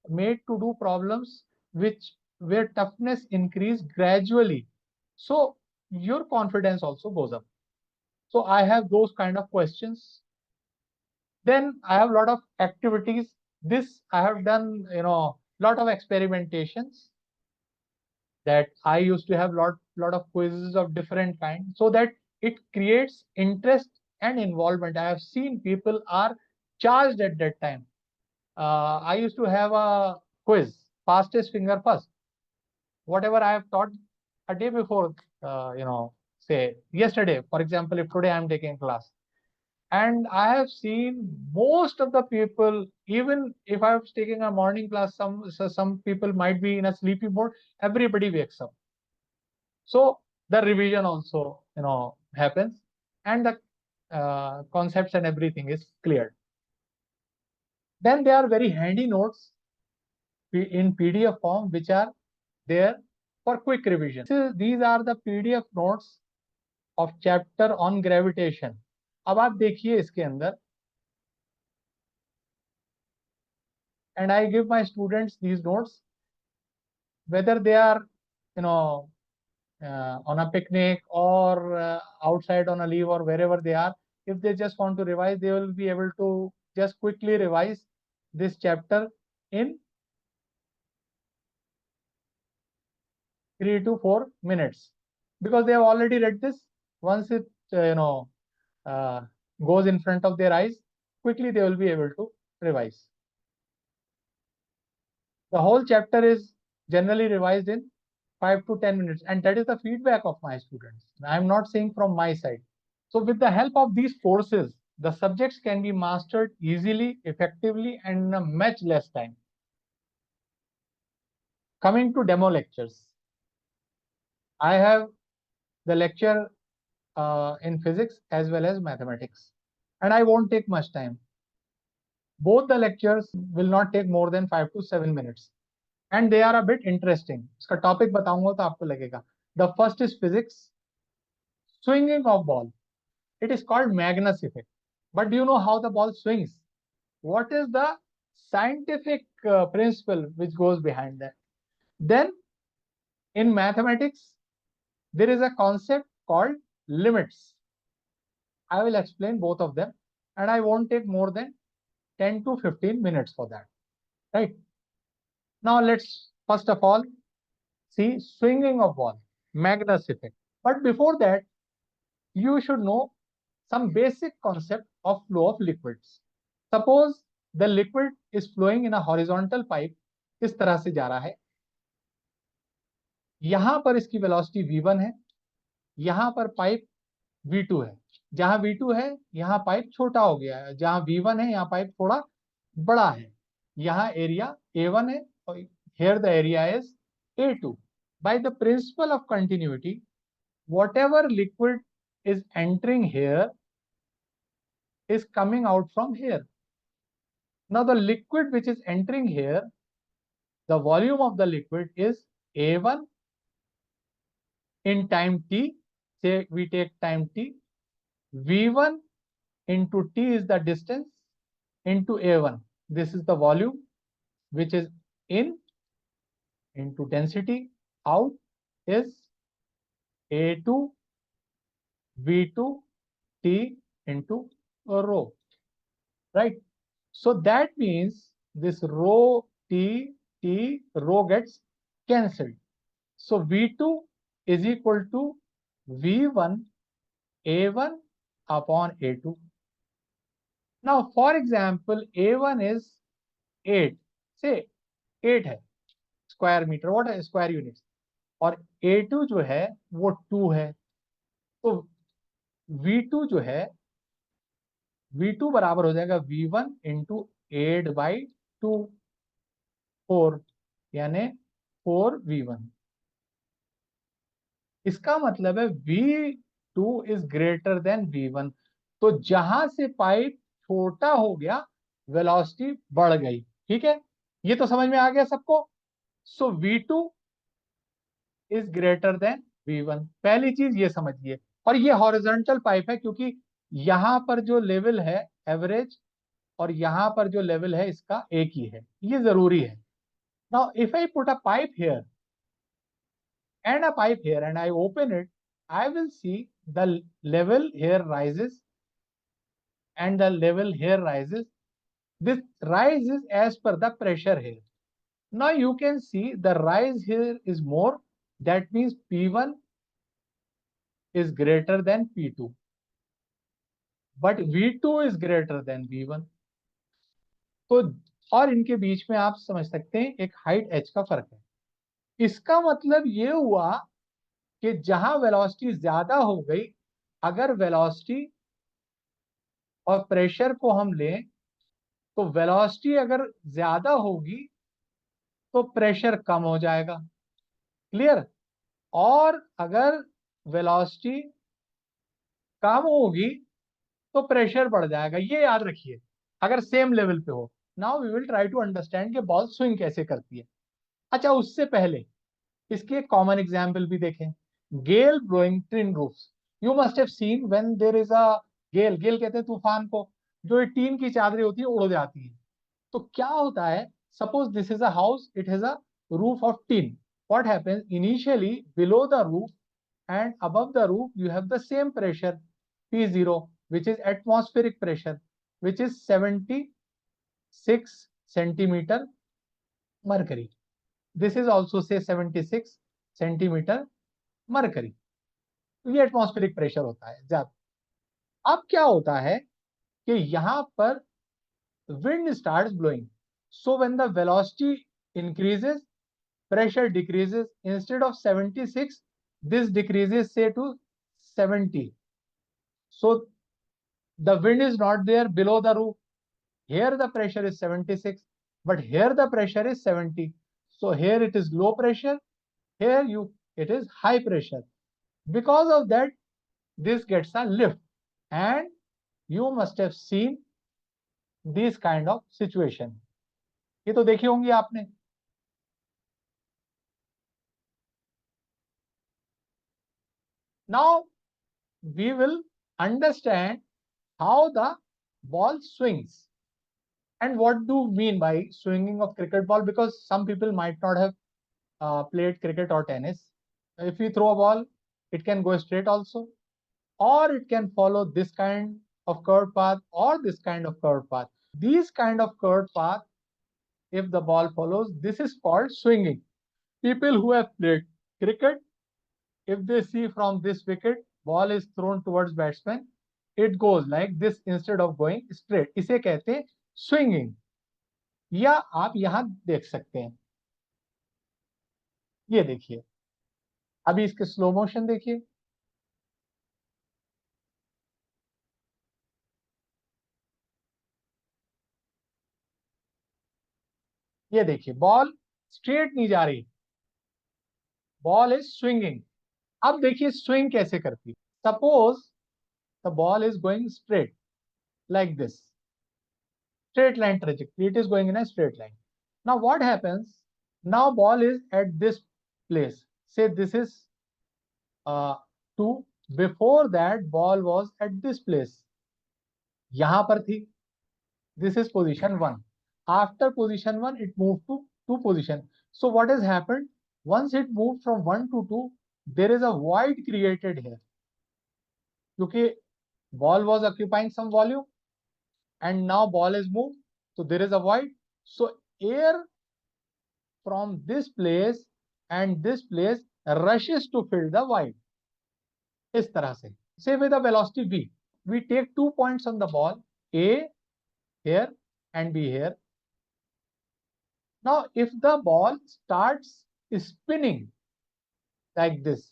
made to do problems where toughness increase gradually, so your confidence also goes up. So I have those kind of questions. Then I have a lot of activities. This I have done, lot of experimentations, that I used to have lot of quizzes of different kinds, so that it creates interest and involvement. I have seen people are charged at that time. I used to have a quiz, fastest finger first. Whatever I have taught a day before, say yesterday, for example, if today I am taking class, And I have seen most of the people, even if I was taking a morning class, some people might be in a sleepy mode, everybody wakes up. So the revision also, happens, and the concepts and everything is cleared. Then there are very handy notes in PDF form, which are there for quick revision. So these are the PDF notes of chapter on gravitation. अब आप देखिए इसके अंदर, and I give my students these notes, whether they are, on a picnic or outside on a leave or wherever they are. If they just want to revise, they will be able to just quickly revise this chapter in 3 to 4 minutes, because they have already read this. Once it uh, goes in front of their eyes, quickly they will be able to revise. The whole chapter is generally revised in 5 to 10 minutes, and that is the feedback of my students. I am not saying from my side. So with the help of these courses, the subjects can be mastered easily, effectively, and in a much less time. Coming to demo lectures, I have the lecture in physics as well as mathematics, and I won't take much time. Both the lectures will not take more than 5 to 7 minutes, and they are a bit interesting. इसका topic बताऊंगा तो आपको लगेगा. The first is physics, swinging of ball. It is called Magnus effect. But do you know how the ball swings? What is the scientific principle which goes behind that? Then in mathematics, there is a concept called limits. I will explain both of them, and I won't take more than 10 to 15 minutes for that. Right? Now let's first of all see swinging of ball, Magnus effect. But before that, you should know some basic concept of flow of liquids. Suppose the liquid is flowing in a horizontal pipe, इस तरह से जा रहा है. यहां पर इसकी velocity v1 है, यहां पर पाइप v2 है. जहां v2 है, यहां पाइप छोटा हो गया है. जहां v1 है, यहां पाइप थोड़ा बड़ा है. यहां एरिया a1 है, और here the area is a2. By the principle of continuity, whatever liquid is entering here is coming out from here. Now the liquid which is entering here, the volume of the liquid is A1 in time t. Say we take time t. V1 into t is the distance into A1. This is the volume which is in into density. Out is A2 V2 t into rho. Right? So that means this rho t rho gets cancelled. So V2 is equal to V1 A1 upon A2. Now, for example, A1 is 8. Say 8 है square meter. What है square units? और A2 जो है वो 2 है. तो V2 जो है V2 बराबर हो जाएगा V1 into 8/2, 4, यानी 4V1. इसका मतलब है V2 is greater than V1. तो जहां से पाइप छोटा हो गया, वेलोसिटी बढ़ गई. ठीक है, ये तो समझ में आ गया सबको. सो V2 is greater than V1. पहली चीज ये समझिए. और ये हॉरिजॉन्टल पाइप है, क्योंकि यहां पर जो लेवल है एवरेज और यहां पर जो लेवल है इसका एक ही है. ये जरूरी है. Now if I put a pipe here and a pipe here and I open it, I will see the level here rises and the level here rises. This rises as per the pressure here. Now you can see the rise here is more. That means P1 is greater than P2. But V2 is greater than V1. तो और इनके बीच में आप समझ सकते हैं एक height h का फर्क है. इसका मतलब ये हुआ कि जहां वेलोसिटी ज्यादा हो गई, अगर वेलोसिटी और प्रेशर को हम लें तो वेलोसिटी अगर ज्यादा होगी तो प्रेशर कम हो जाएगा, क्लियर। और अगर वेलोसिटी कम होगी तो प्रेशर बढ़ जाएगा, ये याद रखिए अगर सेम लेवल पे हो। Now we will try to understand कि बॉल स्विंग कैसे करती है। अच्छा, उससे पहले इसकी एक कॉमन एग्जाम्पल भी देखें। Gale blowing tin roofs. You must have seen when there is a gale, gale कहते हैं तूफान को, जो ये टीन की चादरें होती है उड़ जाती है। तो क्या होता है, suppose this is a house, it has a roof of tin. What happens initially below the roof and above the roof you have the same pressure P0, which is atmospheric pressure, which is 76 centimeter mercury. This is also say 76 centimeter mercury. ये atmospheric pressure होता है ज्यादा। अब क्या होता है कि यहां पर wind starts blowing, so when the velocity increases pressure decreases. Instead of 76, this decreases say to 70. So the wind is not there below the roof. Here the pressure is 76, but here the pressure is 70. So here it is low pressure, here it is high pressure. Because of that, this gets a lift, and you must have seen this kind of situation. ये तो देखी होंगी आपने। Now we will understand how the ball swings. And what do you mean by swinging of cricket ball? Because some people might not have played cricket or tennis. If you throw a ball, it can go straight also, or it can follow this kind of curved path or this kind of curved path. These kind of curved path, if the ball follows, this is called swinging. People who have played cricket, if they see from this wicket, ball is thrown towards batsman, it goes like this instead of going straight. इसे कहते हैं swinging. या आप यहां देख सकते हैं, ये देखिए, अभी इसके स्लो मोशन देखिए। ये देखिए बॉल स्ट्रेट नहीं जा रही, बॉल इज स्विंगिंग। अब देखिए स्विंग कैसे करती है। Suppose the ball is going straight like this, straight line trajectory, it is going in a straight line. Now what happens, now ball is at this place, say this is 2, before that ball was at this place, यहां पर थी, this is position 1. After position 1 it moved to 2 position. So what has happened, once it moved from 1 to 2, there is a void created here, क्योंकि ball was occupying some volume and now ball is moved, so there is a void. So air from this place and this place rushes to fill the void. इस तरह से, say with a velocity v, we take 2 points on the ball, a here and b here. Now if the ball starts spinning like this,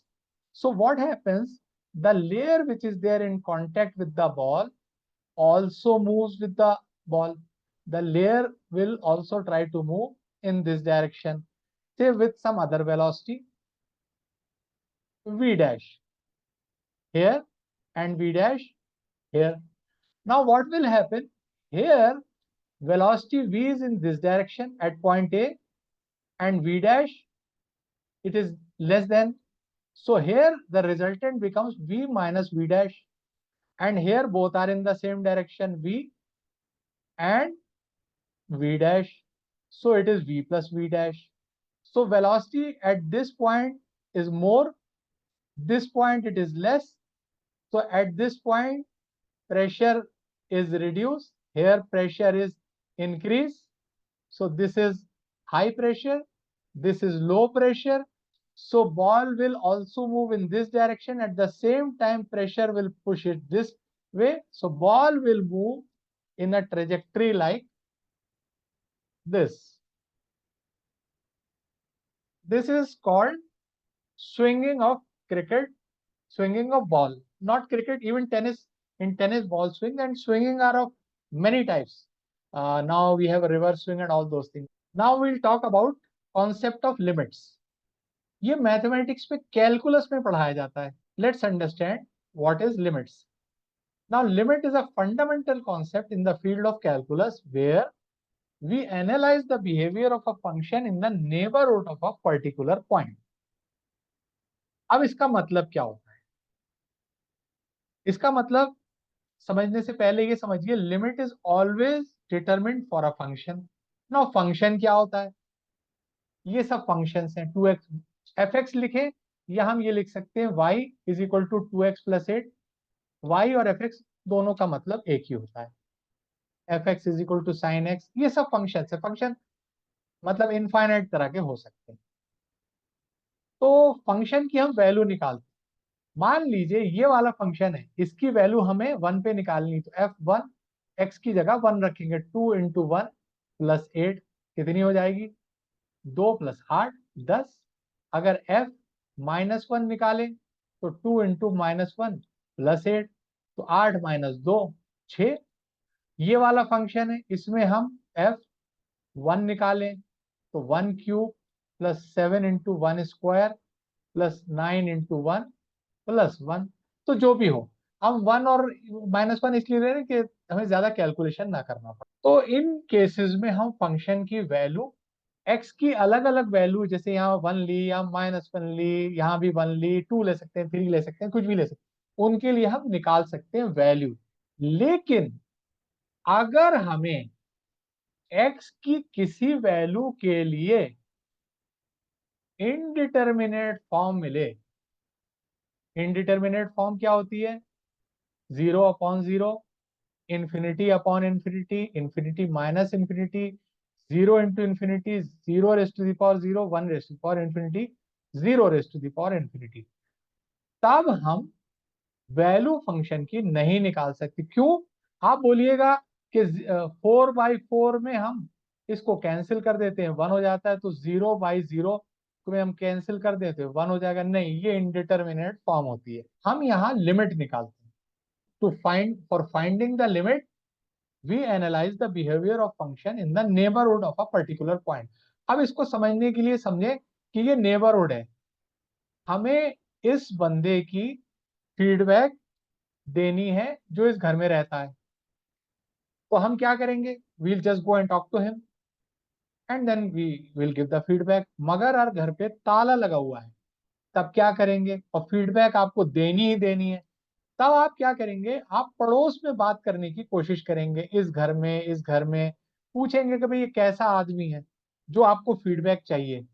so what happens, the layer which is there in contact with the ball also moves with the ball. The layer will also try to move in this direction, say with some other velocity v dash here and v dash here. Now what will happen, here velocity v is in this direction at point A and v dash it is less than, so here the resultant becomes v minus v dash, and here both are in the same direction, v and v dash, so it is v plus v dash. So velocity at this point is more, this point it is less, so at this point pressure is reduced, here pressure is increased, so this is high pressure, this is low pressure, so ball will also move in this direction, at the same time pressure will push it this way, so ball will move in a trajectory like this. This is called swinging of cricket, swinging of ball, not cricket, even tennis. in tennis ball swing, and swinging are of many types. Now we have a reverse swing and all those things. Now we'll talk about concept of limits. ये mathematics में calculus में पढ़ाया जाता है. Let's understand what is limits. Now limit is a fundamental concept in the field of calculus where we analyze the behavior of a function in the neighborhood of a particular point. अब इसका मतलब क्या होता है? इसका मतलब समझने से पहले ये समझिए, limit is always determined for a function. Now function क्या होता है? ये सब फंक्शंस हैं. 2x fx लिखे, या हम ये लिख सकते हैं y is equal to 2x plus 8. y और fx दोनों का मतलब एक ही होता है. fx is equal to sine x. ये सब फंक्शन है. फंक्शन मतलब इनफाइनाइट तरह के हो सकते हैं. तो फंक्शन की हम वैल्यू निकालते हैं. मान लीजिए ये वाला फंक्शन है, इसकी वैल्यू हमें 1 पे निकालनी, तो f1 x की जगह 1 रखेंगे. 2 इंटू 1 प्लस 8 कितनी हो जाएगी? 2 प्लस 8 10. अगर f माइनस 1 निकालें तो 2 इंटू माइनस 1 प्लस 8, तो 8 माइनस 2 6. ये वाला फंक्शन है, इसमें हम f1 निकालें तो 1 cube plus 7 into 1 square plus 9 into 1 plus 1. तो जो भी हो, हम 1 और माइनस 1 इसलिए ले रहे हैं कि हमें ज्यादा कैलकुलेशन ना करना पड़े. तो इन केसेस में हम फंक्शन की वैल्यू x की अलग अलग वैल्यू, जैसे यहाँ 1 ली, यहाँ -1 ली, यहाँ भी 1 ली, 2 ले सकते हैं, 3 ले सकते हैं, कुछ भी ले सकते हैं, उनके लिए हम निकाल सकते हैं वैल्यू. लेकिन अगर हमें x की किसी वैल्यू के लिए इनडिटर्मिनेट फॉर्म मिले, इनडिटर्मिनेट फॉर्म क्या होती है? 0 upon 0, infinity upon infinity, infinity minus infinity, 0 into infinity, 0 raise to the power 0, 1 raise to the power infinity, 0 raise to the power infinity. तब हम वैल्यू फंक्शन की नहीं निकाल सकते. क्यों? आप बोलिएगा कि 4/4 में हम इसको कैंसिल कर देते हैं, 1 हो जाता है, तो 0/0 में हम कैंसिल कर देते हैं, 1 हो जाएगा. नहीं, ये इनडिटर्मिनेट फॉर्म होती है. हम यहाँ लिमिट निकालते हैं. To find, for finding the limit we analyze the behavior of function in the neighborhood of a particular point. अब इसको समझने के लिए समझे कि ये नेबरहुड है. हमें इस बंदे की फीडबैक देनी है जो इस घर में रहता है. तो हम क्या करेंगे? we'll just go and talk to him and then we will give the feedback. मगर अगर घर पे ताला लगा हुआ है, तब क्या करेंगे? और फीडबैक आपको देनी ही देनी है. तब आप क्या करेंगे? आप पड़ोस में बात करने की कोशिश करेंगे, इस घर में, इस घर में पूछेंगे कि भाई ये कैसा आदमी है जो आपको फीडबैक चाहिए.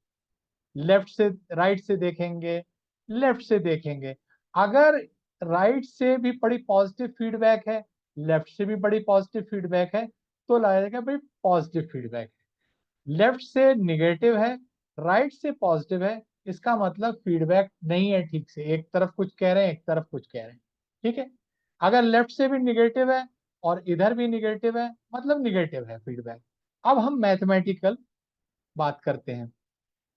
लेफ्ट से राइट से देखेंगे, लेफ्ट से देखेंगे. अगर राइट से भी बड़ी पॉजिटिव फीडबैक है, लेफ्ट से भी बड़ी पॉजिटिव फीडबैक है, तो लगेगा भाई पॉजिटिव फीडबैक है. लेफ्ट से निगेटिव है, राइट से पॉजिटिव है, इसका मतलब फीडबैक नहीं है ठीक से, एक तरफ कुछ कह रहे हैं, एक तरफ कुछ कह रहे हैं. ठीक है. अगर लेफ्ट से भी निगेटिव है और इधर भी निगेटिव है, मतलब निगेटिव है फीडबैक. अब हम मैथमेटिकल बात करते हैं.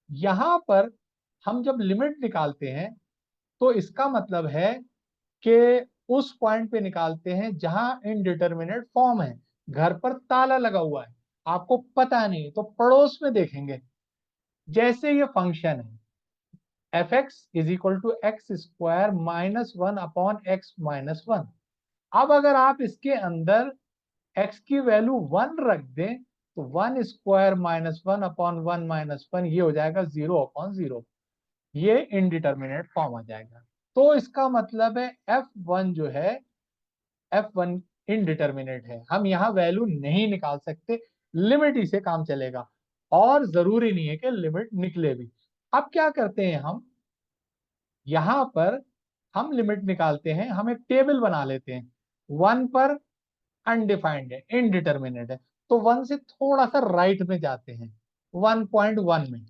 यहां पर हम जब लिमिट निकालते हैं तो इसका मतलब है कि उस पॉइंट पे निकालते हैं जहां इनडिटर्मिनेट फॉर्म है, घर पर ताला लगा हुआ है, आपको पता नहीं, तो पड़ोस में देखेंगे. जैसे ये फंक्शन है fx is equal to x square minus 1 upon x minus 1. अब अगर आप इसके अंदर x की वैल्यू 1 रख दें तो 1 स्क्वायर माइनस 1 अपॉन 1 माइनस 1, ये हो जाएगा 0 अपॉन 0. ये इनडिटर्मिनेट फॉर्म आ जाएगा. तो इसका मतलब है f1 जो है, f1 इनडिटर्मिनेट है. हम यहाँ वैल्यू नहीं निकाल सकते, लिमिट ही से काम चलेगा, और जरूरी नहीं है कि लिमिट निकले भी. अब क्या करते हैं हम, यहां पर हम लिमिट निकालते हैं, हम एक टेबल बना लेते हैं. 1 पर अनडिफाइंड है, इनडिटर्मिनेट है, तो 1 से थोड़ा सा राइट में जाते हैं 1.1 में,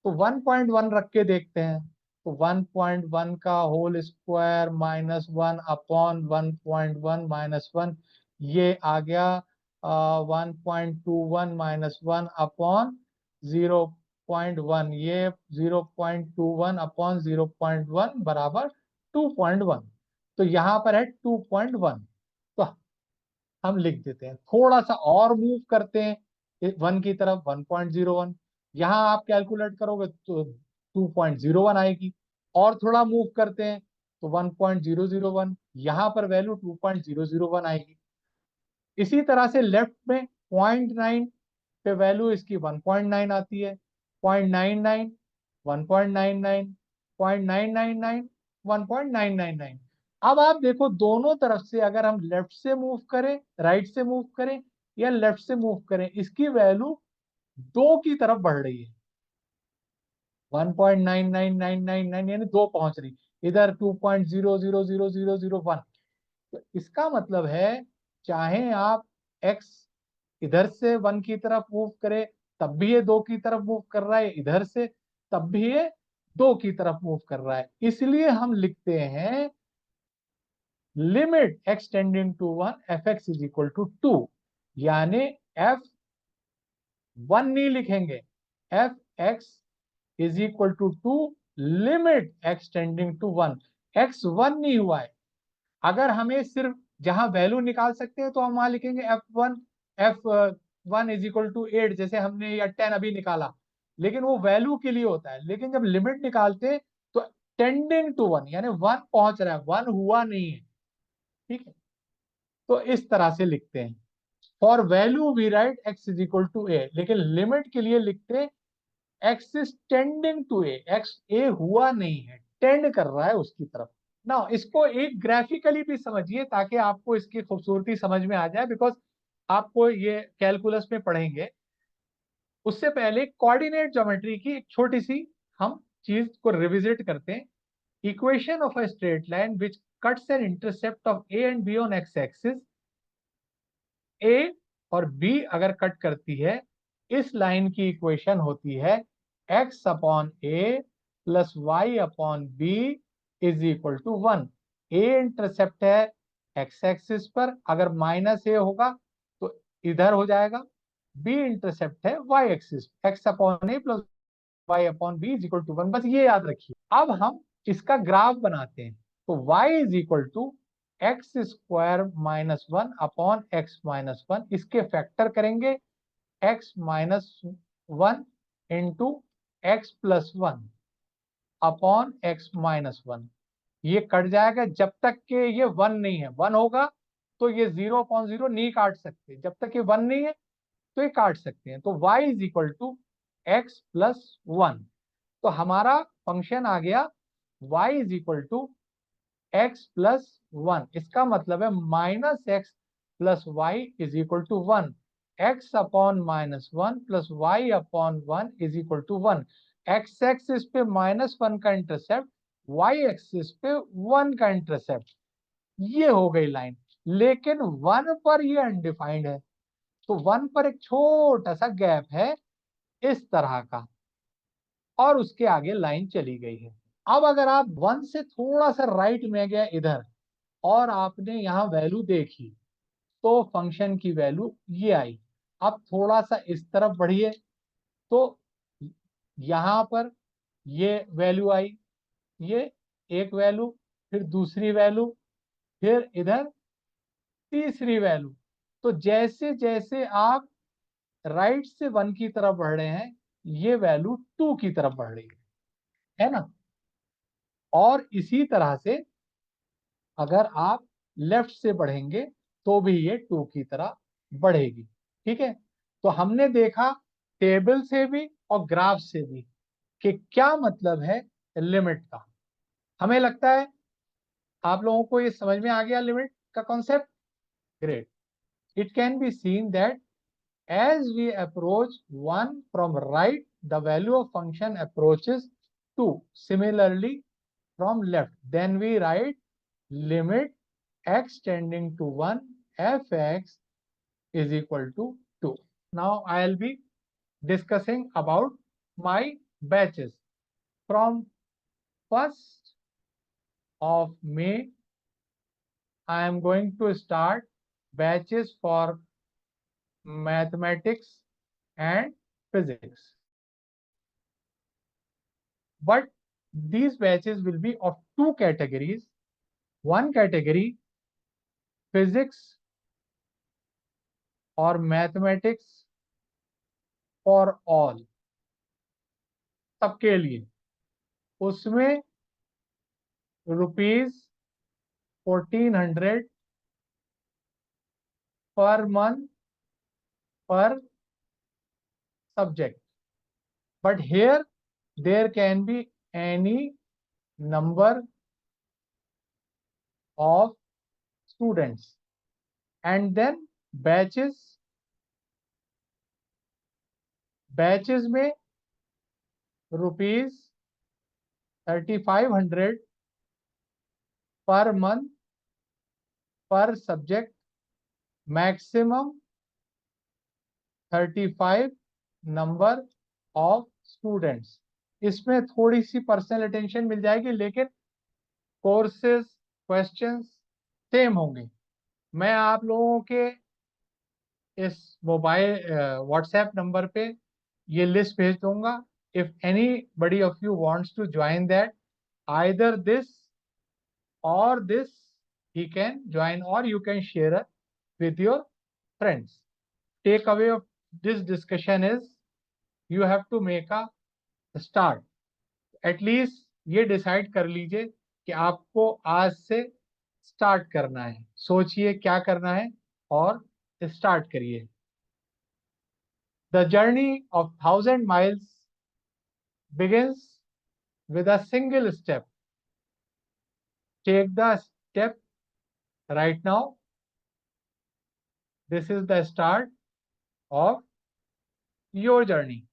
तो 1.1 रख के देखते हैं. तो 1.1 का whole square minus 1 upon 1.1 minus 1, ये आ गया 1.21 माइनस 1 अपॉन 0.1, ये 0.21 अपॉन 0.1 बराबर 2.1. तो यहां पर है 2.1. हम लिख देते हैं। थोड़ा सा और मूव करते हैं 1 की तरफ, 1.01। यहाँ आप कैलकुलेट करोगे तो 2.01 आएगी। और थोड़ा मूव करते हैं तो 1.001, यहाँ पर वैल्यू 2.001 आएगी। इसी तरह से लेफ्ट में 0.9 पे वैल्यू इसकी 1.9 आती है, 0.99, 1.99, 0.999, 1.999। अब आप देखो दोनों तरफ से अगर हम लेफ्ट से मूव करें, राइट से मूव करें या लेफ्ट से मूव करें, इसकी वैल्यू 2 की तरफ बढ़ रही है। 1.99999 यानी 2 पहुंच रही, इधर 2.0000001। तो इसका मतलब है चाहे आप x इधर से 1 की तरफ मूव करे तब भी ये 2 की तरफ मूव कर रहा है, इधर से तब भी ये 2 की तरफ मूव कर रहा है। इसलिए हम लिखते हैं limit x tending to 1 fx is equal to 2, यानी f1 नहीं लिखेंगे, fx is equal to 2 limit x tending to 1। x 1 नहीं हुआ है। अगर हमें सिर्फ जहां वैल्यू निकाल सकते हैं तो हम वहां लिखेंगे f1 इज इक्वल टू 8, जैसे हमने या 10 अभी निकाला, लेकिन वो वैल्यू के लिए होता है। लेकिन जब लिमिट निकालते हैं तो टेंडिंग टू 1 यानी 1 पहुंच रहा है, 1 हुआ नहीं है। ठीक है, तो इस तरह से लिखते हैं। For value we write x is equal to a, लेकिन लिमिट के लिए लिखते हैं x is tending to a, x a हुआ नहीं है, टेंड कर रहा है उसकी तरफ। ना इसको एक ग्राफिकली भी समझिए ताकि आपको इसकी खूबसूरती समझ में आ जाए, बिकॉज आपको ये कैलकुलस में पढ़ेंगे। उससे पहले कोऑर्डिनेट ज्योमेट्री की एक छोटी सी हम चीज को रिविजिट करते हैं। Equation of a straight line which cuts an intercept of A and B on X axis. A और बी अगर कट करती है, इस लाइन की इक्वेशन होती है x upon A plus Y upon B is equal to 1। A intercept है x axis पर, अगर माइनस ए होगा तो इधर हो जाएगा। बी इंटरसेप्ट है y axis, x upon A plus Y upon B is equal to 1। बस ये याद रखिए। अब हम इसका ग्राफ बनाते हैं तो y is equal to x square minus 1 upon x minus 1, इसके फैक्टर करेंगे x minus 1 into x plus 1 upon x minus 1। ये कट जाएगा जब तक के ये 1 नहीं है। 1 होगा तो ये 0/0 नहीं काट सकते, जब तक ये 1 नहीं है तो ये काट सकते हैं। तो y is equal to x plus 1। तो हमारा फंक्शन आ गया y is equal to x plus 1। इसका मतलब है minus x plus Y is equal to 1। X upon minus 1 plus Y upon 1 is equal to 1। X axis पे -1 का intercept, Y axis पे 1 का इंटरसेप्ट, ये हो गई लाइन। लेकिन 1 पर ये अनडिफाइंड है, तो 1 पर एक छोटा सा गैप है इस तरह का, और उसके आगे लाइन चली गई है। अब अगर आप 1 से थोड़ा सा राइट में गए इधर और आपने यहाँ वैल्यू देखी तो फंक्शन की वैल्यू ये आई। अब थोड़ा सा इस तरफ बढ़िए तो यहाँ पर ये वैल्यू आई, ये एक वैल्यू, फिर दूसरी वैल्यू, फिर इधर तीसरी वैल्यू। तो जैसे जैसे आप राइट से 1 की तरफ बढ़ रहे हैं, ये वैल्यू 2 की तरफ बढ़ रही है ना। और इसी तरह से अगर आप लेफ्ट से बढ़ेंगे तो भी ये 2 की तरह बढ़ेगी। ठीक है, तो हमने देखा टेबल से भी और ग्राफ से भी कि क्या मतलब है लिमिट का। हमें लगता है आप लोगों को ये समझ में आ गया लिमिट का concept. Great. It can be seen that as we approach 1 from right, the value of function approaches 2. Similarly, from left, then we write limit x tending to 1 fx is equal to 2. Now I'll be discussing about my batches. From 1st of May, I am going to start batches for mathematics and physics. But these batches will be of two categories. One category, physics और mathematics for all, सबके लिए, उसमें ₹1400 per month per subject. But here there can be any number of students, and then batches में ₹3500 per month per subject, maximum 35 number of students. इसमें थोड़ी सी personal attention मिल जाएगी, लेकिन courses questions same होंगे. मैं आप लोगों के इस मोबाइल व्हाट्सएप नंबर पे ये लिस्ट भेज दूंगा. If anybody of you wants to join that, either this or this, he can join, or you can share it with your friends. Takeaway of this discussion is you have to make a start. At least ये decide कर लीजिए कि आपको आज से start करना है. सोचिए क्या करना है और स्टार्ट करिए. The journey of 1,000 miles begins with a single step. Take the step right now. This is the start of your journey.